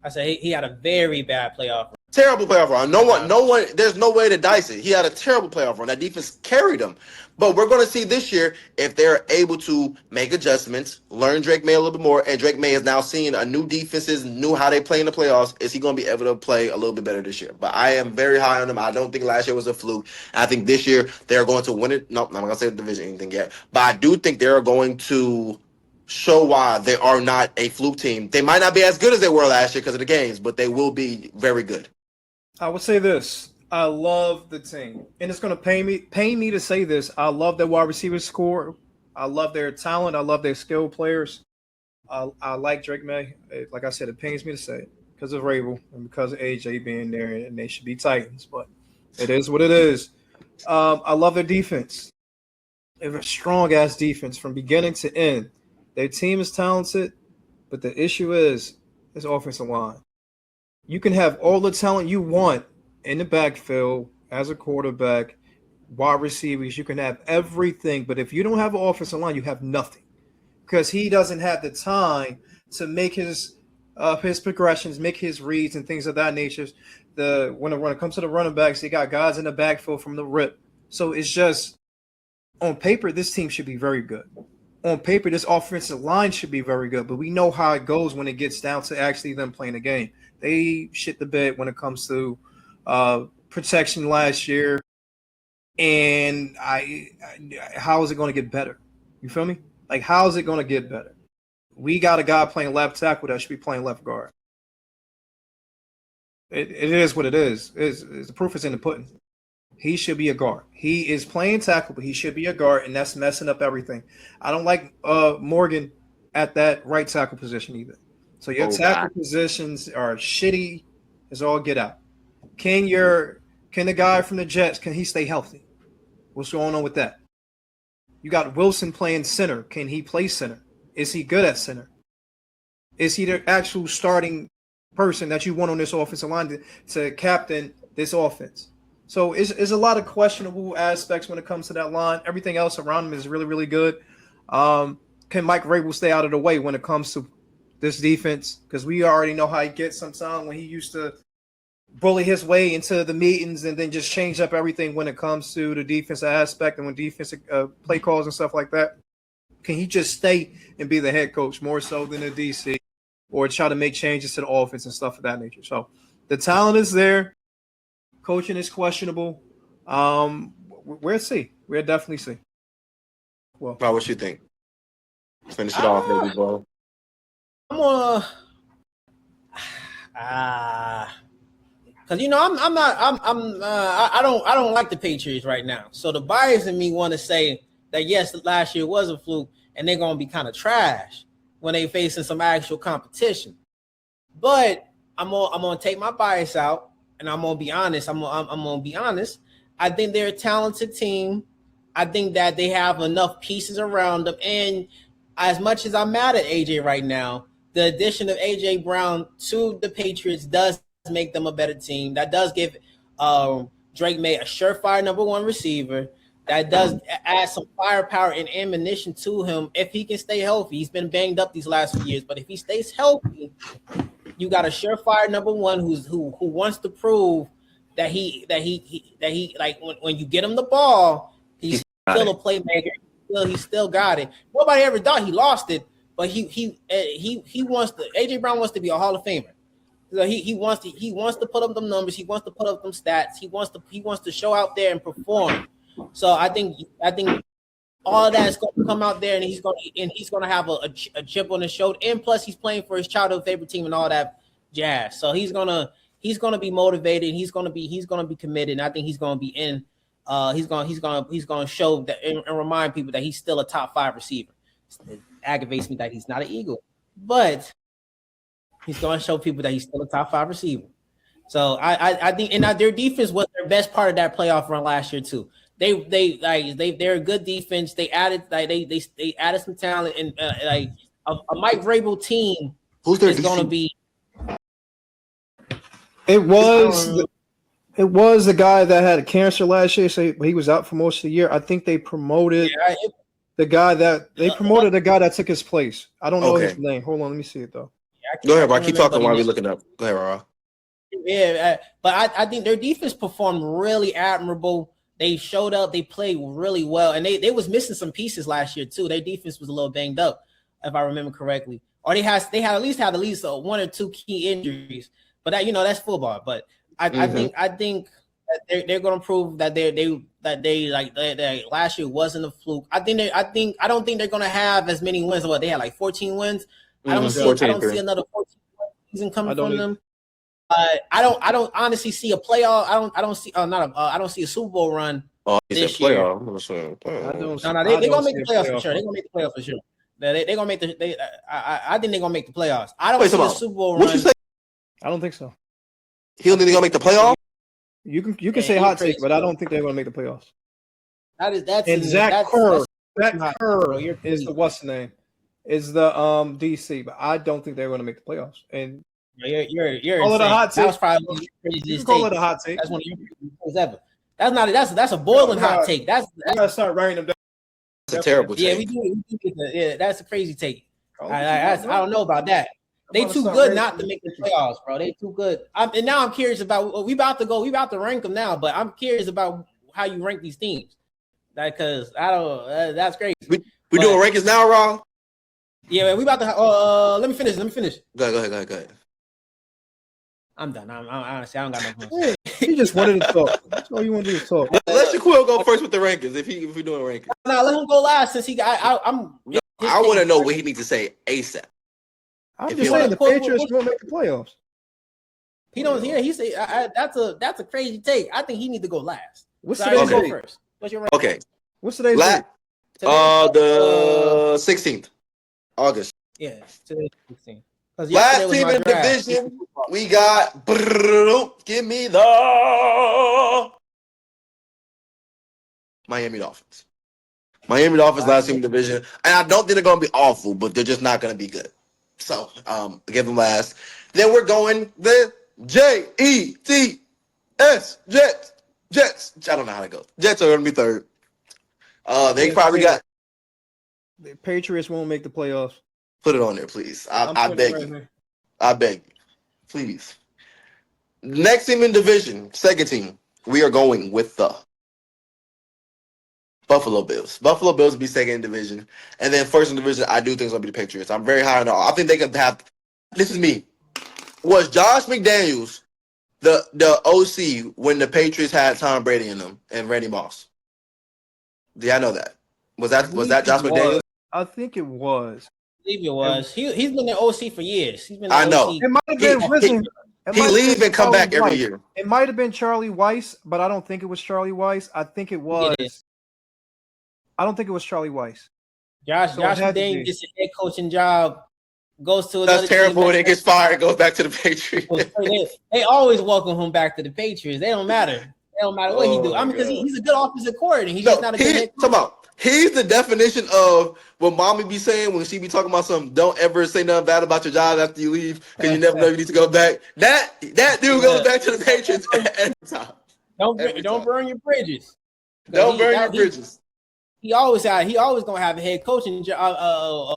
Speaker 2: I said he had a very bad playoff run.
Speaker 3: Terrible playoff run. No one. There's no way to dice it. He had a terrible playoff run. That defense carried him. But we're going to see this year if they're able to make adjustments, learn Drake May a little bit more, and Drake May is now seeing a new defenses, knew how they play in the playoffs. Is he going to be able to play a little bit better this year? But I am very high on him. I don't think last year was a fluke. I think this year they're going to win it. Nope, I'm not going to say the division anything yet. But I do think they're going to show why they are not a fluke team. They might not be as good as they were last year because of the games, but they will be very good.
Speaker 4: I would say this. I love the team. And it's going to pain me to say this. I love their wide receiver score. I love their talent. I love their skilled players. I like Drake May. Like I said, it pains me to say it because of Rabel and because of AJ being there, and they should be Titans. But it is what it is. I love their defense. They have a strong-ass defense from beginning to end. Their team is talented, but the issue is offensive line. You can have all the talent you want in the backfield as a quarterback, wide receivers. You can have everything, but if you don't have an offensive line, you have nothing because he doesn't have the time to make his progressions, make his reads and things of that nature. When it comes to the running backs, they got guys in the backfield from the rip. So it's just on paper, this team should be very good. On paper, this offensive line should be very good, but we know how it goes when it gets down to actually them playing the game. They shit the bed when it comes to protection last year, and how is it going to get better? You feel me? Like, how is it going to get better? We got a guy playing left tackle that should be playing left guard. It is what it is. The proof is in the pudding. He should be a guard. He is playing tackle, but he should be a guard, and that's messing up everything. I don't like Morgan at that right tackle position either. So your tackle positions are shitty as all get out. Can the guy from the Jets, can he stay healthy? What's going on with that? You got Wilson playing center. Can he play center? Is he good at center? Is he the actual starting person that you want on this offensive line to captain this offense? So it's a lot of questionable aspects when it comes to that line. Everything else around him is really, really good. Can Mike Vrabel stay out of the way when it comes to this defense? Because we already know how he gets sometimes when he used to bully his way into the meetings and then just change up everything when it comes to the defensive aspect and when defensive play calls and stuff like that. Can he just stay and be the head coach more so than the DC or try to make changes to the offense and stuff of that nature? So the talent is there. Coaching is questionable. We'll see. We'll definitely see. Well,
Speaker 3: Bro, what you think? Finish it off, maybe, bro.
Speaker 2: I'm gonna, cause I don't like the Patriots right now. So the bias in me want to say that yes, last year was a fluke, and they're gonna be kind of trash when they facing some actual competition. But I'm gonna take my bias out. And I'm gonna be honest. I'm gonna be honest. I think they're a talented team. I think that they have enough pieces around them. And as much as I'm mad at AJ right now, the addition of AJ Brown to the Patriots does make them a better team. That does give Drake May a surefire number one receiver. That does add some firepower and ammunition to him if he can stay healthy. He's been banged up these last few years, but if he stays healthy, you got a surefire number one who wants to prove that he like when you get him the ball, he's still a playmaker. He still got it. Nobody ever thought he lost it, but he wants to. AJ Brown wants to be a Hall of Famer. So he wants to put up them numbers. He wants to put up them stats. He wants to show out there and perform. So I think all of that is going to come out there, and he's going to have a chip on his shoulder. And plus, he's playing for his childhood favorite team and all that jazz. So he's gonna be motivated. He's gonna be committed. And I think he's gonna be in. He's gonna show that and remind people that he's still a top 5 receiver. It aggravates me that he's not an Eagle, but he's gonna show people that he's still a top 5 receiver. So I think, and their defense was their best part of that playoff run last year too. They're a good defense. They added they added some talent, and like a Mike Vrabel team is going to be.
Speaker 4: It was the guy that had cancer last year, so he was out for most of the year. I think they promoted the guy that took his place. I don't know his name. Hold on, let me see it though.
Speaker 3: Go ahead, bro. Keep talking while we're looking up. Go ahead, Rara.
Speaker 2: Yeah, but I think their defense performed really admirable. They showed up, they played really well, and they was missing some pieces last year too. Their defense was a little banged up, if I remember correctly, or they had at least one or two key injuries. But that's football. But I think that they're going to prove that they last year wasn't a fluke. I don't think they're going to have as many wins. What they had, like 14 wins. I don't see another 14 season coming from them. I don't honestly see a playoff. I don't see I don't see a Super Bowl run this year.
Speaker 3: I'm gonna say playoff.
Speaker 2: They're gonna make the playoffs for sure. They're gonna make the playoffs for sure. They're gonna make I think they're gonna make the playoffs. I don't see a Super Bowl run.
Speaker 3: What you say?
Speaker 4: I don't think so.
Speaker 3: He don't think they're gonna make the playoffs?
Speaker 4: You can say hot take, but I don't think they're gonna make the playoffs. Zach Kerr is the what's the name? Is the DC, but I don't think they're gonna make the playoffs. And
Speaker 2: you're
Speaker 4: call it a hot take.
Speaker 2: That was probably one of your craziest
Speaker 4: call it a hot take.
Speaker 2: That's one of your craziest ever. That's a boiling hot take. That's
Speaker 4: gotta start writing them down.
Speaker 3: That's a terrible take.
Speaker 2: Yeah, we do. That's a crazy take. I don't know about that. They too good not to make the playoffs, bro. They too good. And now I'm curious about we about to rank them now, but I'm curious about how you rank these teams. Because I don't. That's crazy.
Speaker 3: We doing rankings now, Ron?
Speaker 2: Yeah, man, we about to. Let me finish.
Speaker 3: Go ahead.
Speaker 2: I'm done. I honestly, I don't got nothing more to say.
Speaker 4: He just wanted to talk. That's all you want to do is talk.
Speaker 3: Let Shaquille go first with the rankings if we're doing rankings.
Speaker 2: No, let him go last since he got. I
Speaker 3: want to know what he needs to say ASAP.
Speaker 4: I'm just saying the Patriots won't make the playoffs.
Speaker 2: He don't hear. He say that's a crazy take. I think he needs to go last.
Speaker 4: What's today's
Speaker 2: go
Speaker 4: date?
Speaker 2: first? What's your ranking?
Speaker 3: Okay.
Speaker 4: What's today's date?
Speaker 3: The 16th, August.
Speaker 2: Yeah, today's 16th.
Speaker 3: Last team in the division, we got. Give me the Miami Dolphins. Miami Dolphins last team in the division, and I don't think they're going to be awful, but they're just not going to be good. So, give them last. Then we're going the J.E.T.S. Jets. I don't know how to go. Jets are going to be third. They probably got.
Speaker 4: The Patriots won't make the playoffs.
Speaker 3: Put it on there, please. I beg you. I beg you. Please. Next team in division, second team, we are going with the Buffalo Bills. Buffalo Bills will be second in division. And then first in division, I do think it's going to be the Patriots. I'm very high on all. I think they could have – this is me. Was Josh McDaniels the OC when the Patriots had Tom Brady in them and Randy Moss? Do y'all know that? Was that Josh McDaniels?
Speaker 4: I think it was.
Speaker 2: I believe it was. He's been the OC for years. He's been.
Speaker 3: I know.
Speaker 4: It might have been.
Speaker 3: He leave and come back every year.
Speaker 4: It might have been Charlie Weiss, but I don't think it was Charlie Weiss. I think it was. I don't think it was Charlie Weiss.
Speaker 2: Josh McDaniels gets a head coaching job. Goes to
Speaker 3: that's terrible when he gets fired. Goes back to the Patriots.
Speaker 2: They always welcome him back to the Patriots. They don't matter. They don't matter what he do. I mean, because he's a good offensive coordinator. He's just not a good head coach.
Speaker 3: He's the definition of what mommy be saying when she be talking about something. Don't ever say nothing bad about your job after you leave because you never know you need to go back. That dude goes back to the Patriots every time.
Speaker 2: Don't burn your bridges.
Speaker 3: Don't burn your bridges.
Speaker 2: He always gonna have a head coaching job.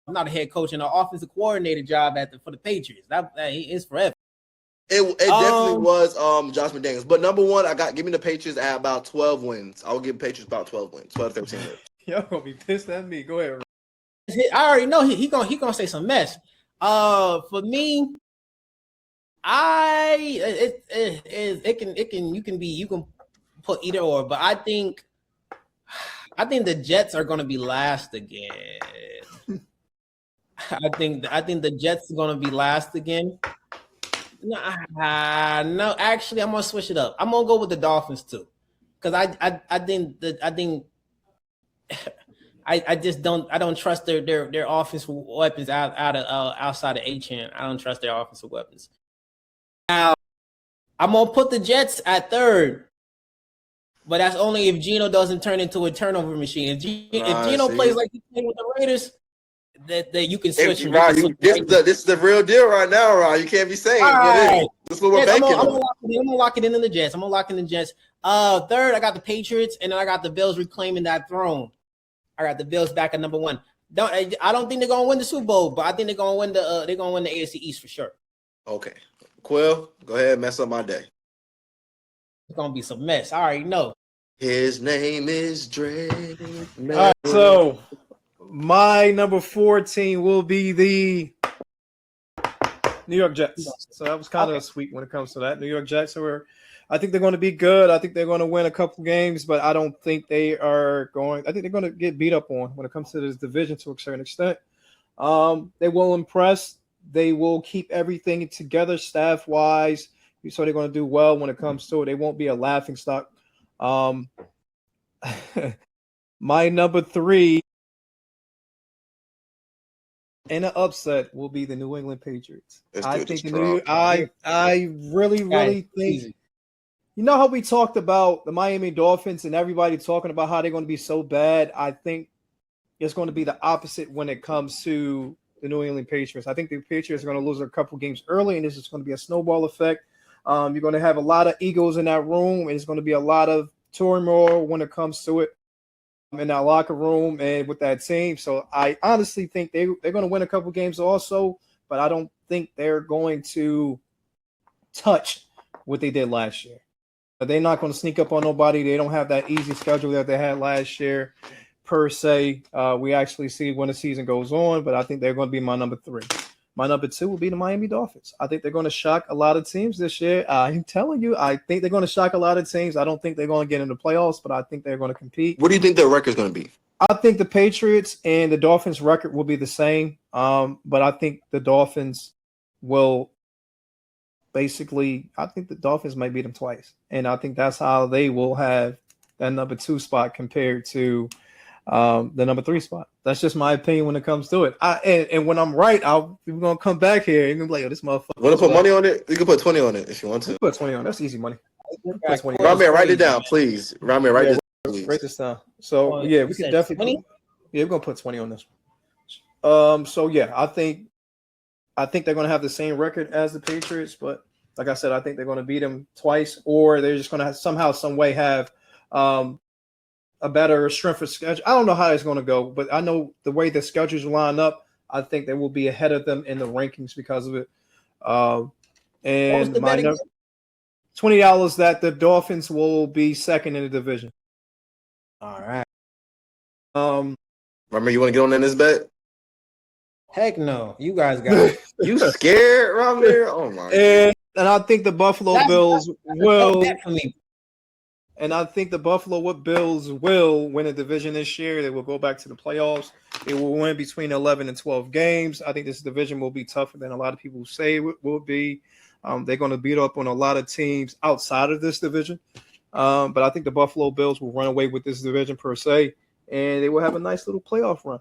Speaker 2: Not a head coach and an offensive coordinator job for the Patriots. That is forever.
Speaker 3: It definitely was Josh McDaniels. But number one, give me the Patriots at about 12 wins. I'll give Patriots about 12 wins, 12, 13 wins.
Speaker 4: Y'all gonna be pissed at me. Go ahead.
Speaker 2: I already know he gonna say some mess. For me, you can put either or, but I think the Jets are gonna be last again. I think the Jets are gonna be last again. No, actually, I'm gonna switch it up. I'm gonna go with the Dolphins too, because I just don't trust their offensive weapons outside of H-Chan. I don't trust their offensive weapons. Now, I'm gonna put the Jets at third, but that's only if Geno doesn't turn into a turnover machine. If Geno plays like he played with the Raiders, that you can switch.
Speaker 3: This is the real deal right now, Ron. You can't be saying
Speaker 2: right.
Speaker 3: This is what we're banking on.
Speaker 2: I'm gonna lock it in the Jets. I'm gonna lock in the Jets. Third, I got the Patriots, and then I got the Bills reclaiming that throne. I got the Bills back at number one. I don't think they're gonna win the Super Bowl, but I think they're gonna win the AFC East for sure.
Speaker 3: Okay. Quill, go ahead and mess up my day.
Speaker 2: It's gonna be some mess. I already know.
Speaker 3: His name is Drake.
Speaker 4: All right, so my number 14 will be the New York Jets. So that was kind of sweet when it comes to that. New York Jets I think they're going to be good. I think they're going to win a couple games, but I don't think they are going. I think they're going to get beat up on when it comes to this division to a certain extent. They will impress. They will keep everything together staff-wise. So they're going to do well when it comes to it. They won't be a laughingstock. My number 3 in an upset will be the New England Patriots. I think I really think. You know how we talked about the Miami Dolphins and everybody talking about how they're going to be so bad? I think it's going to be the opposite when it comes to the New England Patriots. I think the Patriots are going to lose a couple games early, and this is going to be a snowball effect. You're going to have a lot of egos in that room, and it's going to be a lot of turmoil when it comes to it in that locker room and with that team. So I honestly think they're going to win a couple games also, but I don't think they're going to touch what they did last year. But they're not going to sneak up on nobody. They don't have that easy schedule that they had last year, per se. We actually see when the season goes on, but I think they're going to be my number 3. My number 2 will be the Miami Dolphins. I think they're going to shock a lot of teams this year. I'm telling you, I think they're going to shock a lot of teams. I don't think they're going to get into the playoffs, but I think they're going to compete.
Speaker 3: What do you think their record is going to be?
Speaker 4: I think the Patriots and the Dolphins' record will be the same, but I think the Dolphins will basically – I think the Dolphins might beat them twice, and I think that's how they will have that number 2 spot compared to the number 3 spot. That's just my opinion when it comes to it. And when I'm right, we're going to come back here and be like, oh, this motherfucker.
Speaker 3: Want to put money on it? You can put 20 on it if you want to.
Speaker 4: Put 20 on. That's easy money.
Speaker 3: Ramir, write it down, please. Ramir, write this down, please.
Speaker 4: Write this down. So, yeah, we can definitely we're going to put 20 on this one. So, yeah, I think they're going to have the same record as the Patriots, but like I said, I think they're going to beat them twice, or they're just going to somehow, some way have a better strength of schedule. I don't know how it's going to go, but I know the way the schedules line up, I think they will be ahead of them in the rankings because of it. And my number, $20 that the Dolphins will be second in the division.
Speaker 2: All right.
Speaker 3: Ramir, you want to get on in this bet?
Speaker 2: Heck no. You guys got it.
Speaker 3: You scared, Ramir? Oh, my God.
Speaker 4: And I think the Buffalo Bills will.
Speaker 2: For me.
Speaker 4: And I think the Buffalo Bills will win a division this year. They will go back to the playoffs. They will win between 11 and 12 games. I think this division will be tougher than a lot of people say it will be. They're going to beat up on a lot of teams outside of this division. But I think the Buffalo Bills will run away with this division per se, and they will have a nice little playoff run.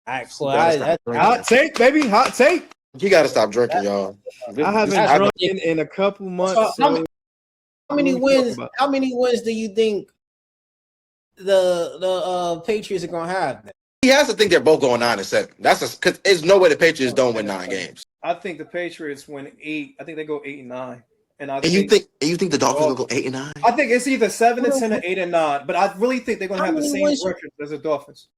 Speaker 4: Hot take, baby. Hot take.
Speaker 3: You got to stop drinking, y'all.
Speaker 4: I haven't drunk in a couple months.
Speaker 2: How many wins? How many wins do you think the Patriots are gonna have?
Speaker 3: He has to think they're both going 9-7. That's because there's no way the Patriots don't win 9 games.
Speaker 4: I think the Patriots win 8. I think they go 8-9. And
Speaker 3: you think the Dolphins will go 8-9?
Speaker 4: I think it's either 7-10 or 8-9. But I really think they're gonna have the same record as the Dolphins.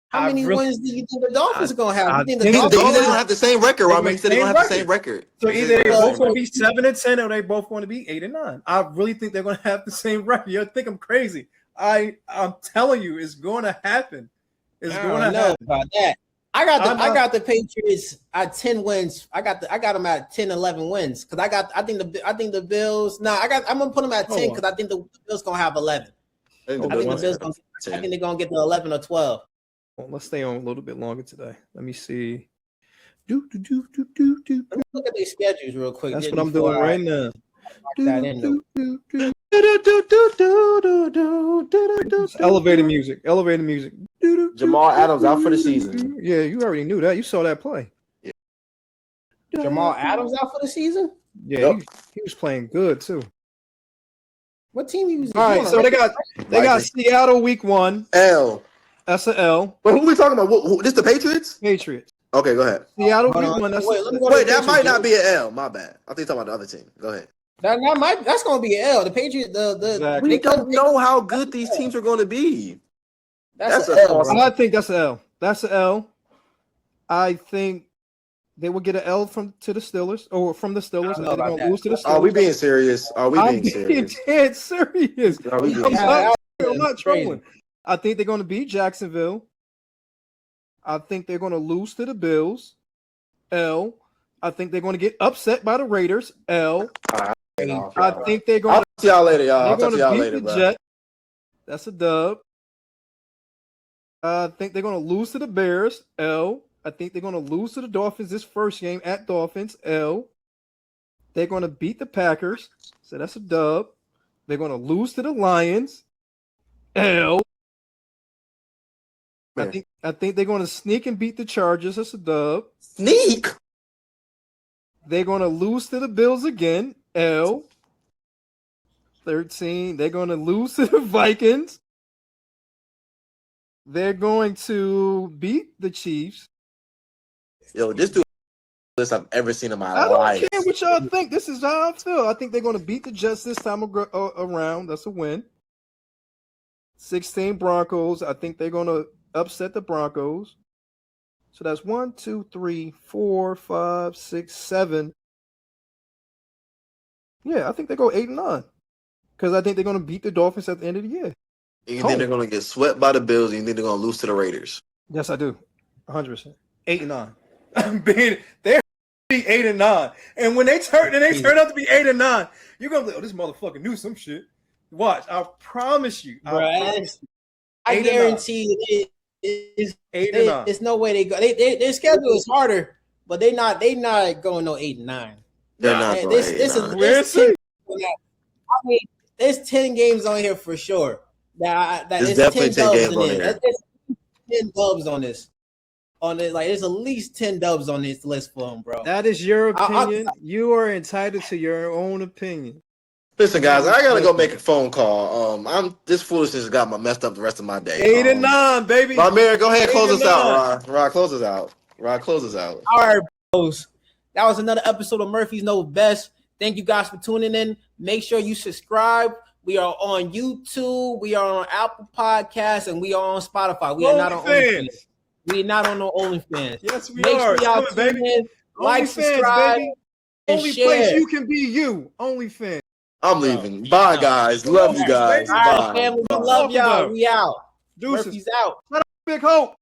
Speaker 2: How many wins do you think the Dolphins are going to have?
Speaker 3: I think they're going to have the same record. Robert said they're going to have the same record.
Speaker 4: So either they're both going to be 7-10 or they both going to be 8-9. I really think they're going to have the same record. You think I'm crazy? I'm telling you, it's going to happen. It's going to happen.
Speaker 2: About that. I got the Patriots at 10 wins. I got them at 10, 11 wins because I think the Bills. I'm going to put them at 10 because I think the Bills going to have 11. I think they're going to get to 11 or 12.
Speaker 4: Well, let's stay on a little bit longer today. Let me see.
Speaker 2: Let me look at their schedules real quick.
Speaker 4: That's what I'm doing right now. Elevator music.
Speaker 3: Jamal Adams out for the season.
Speaker 4: Yeah, you already knew that. You saw that play.
Speaker 3: Yeah.
Speaker 2: Jamal Adams out for the season?
Speaker 4: Yeah, he was playing good too.
Speaker 2: What team he was?
Speaker 4: All right, so they got Seattle week 1.
Speaker 3: L.
Speaker 4: That's an L.
Speaker 3: But who are we talking about? This the Patriots?
Speaker 4: Patriots.
Speaker 3: Okay, go ahead.
Speaker 4: Seattle week 1.
Speaker 3: Wait, that might not be an L. My bad. I think you're talking about the other team. Go ahead.
Speaker 2: That's going to be an L. The Patriots.
Speaker 4: Exactly.
Speaker 3: We don't know how good these teams are going to be.
Speaker 2: That's an L.
Speaker 4: I think that's an L. That's an L. I think They will get an L to the Steelers or from the Steelers, and they're going to lose to the Steelers.
Speaker 3: Are we being serious? Are we being serious?
Speaker 4: I'm dead serious.
Speaker 3: Are we being
Speaker 4: I'm
Speaker 3: serious?
Speaker 4: not trolling. I think they're going to beat Jacksonville. I think they're going to lose to the Bills. L. I think they're going to get upset by the Raiders. L. I think they're going to.
Speaker 3: I'll see y'all later, y'all.
Speaker 4: They're
Speaker 3: I'll talk to y'all
Speaker 4: beat
Speaker 3: later,
Speaker 4: the
Speaker 3: bro.
Speaker 4: Jets. That's a dub. I think they're going to lose to the Bears. L. I think they're going to lose to the Dolphins this first game at Dolphins. L. They're going to beat the Packers. So that's a dub. They're going to lose to the Lions. L. I think they're going to sneak and beat the Chargers. That's a dub.
Speaker 3: Sneak.
Speaker 4: They're going to lose to the Bills again. L. 13. They're going to lose to the Vikings. They're going to beat the Chiefs.
Speaker 3: Yo, this dude this I've ever seen in my
Speaker 4: I
Speaker 3: life.
Speaker 4: don't care what y'all think. This is how I feel. I think they're going to beat the Jets this time around. That's a win. 16 Broncos. I think they're going to upset the Broncos. So that's 1, 2, 3, 4, 5, 6, 7. Yeah, I think they go 8-9 because I think they're going to beat the Dolphins at the end of the year.
Speaker 3: You think they're going to get swept by the Bills, and you think they're going to lose to the Raiders?
Speaker 4: Yes, I do. 100%. 8-9. They're 8-9, and when they turn out to be 8-9, you're gonna be like, oh, this motherfucker knew some shit. Watch, I promise you.
Speaker 2: I guarantee it's 8-9. There's no way they go. Their schedule is harder, but they not going no 8-9.
Speaker 3: They're not going 8-9.
Speaker 2: I mean, there's 10 games on here for sure. That
Speaker 3: there's definitely 10 games on here.
Speaker 2: There's 10 dubs on this. On it, like there's at least 10 dubs on this list for him, bro.
Speaker 4: That is your opinion. You are entitled to your own opinion.
Speaker 3: Listen, guys, I gotta go make a phone call. This foolishness got messed up the rest of my day.
Speaker 4: 8-9, baby.
Speaker 3: Ramir, go ahead, close us out. Rod, close us out. Rod, close us out.
Speaker 2: All right, bros. That was another episode of Murphy's Know Best. Thank you guys for tuning in. Make sure you subscribe. We are on YouTube. We are on Apple Podcasts, and we are on Spotify. We are not on OnlyFans. We're not on no OnlyFans.
Speaker 4: Yes, we
Speaker 2: Make
Speaker 4: are.
Speaker 2: Sure y'all tune in, like, subscribe, baby. And
Speaker 4: only
Speaker 2: share.
Speaker 4: Place you can be you. OnlyFans.
Speaker 3: I'm leaving. Bye, guys. Love you guys.
Speaker 2: All right, family. We love y'all. We out.
Speaker 4: Deuces.
Speaker 2: Murphy's out.
Speaker 4: Big Hope.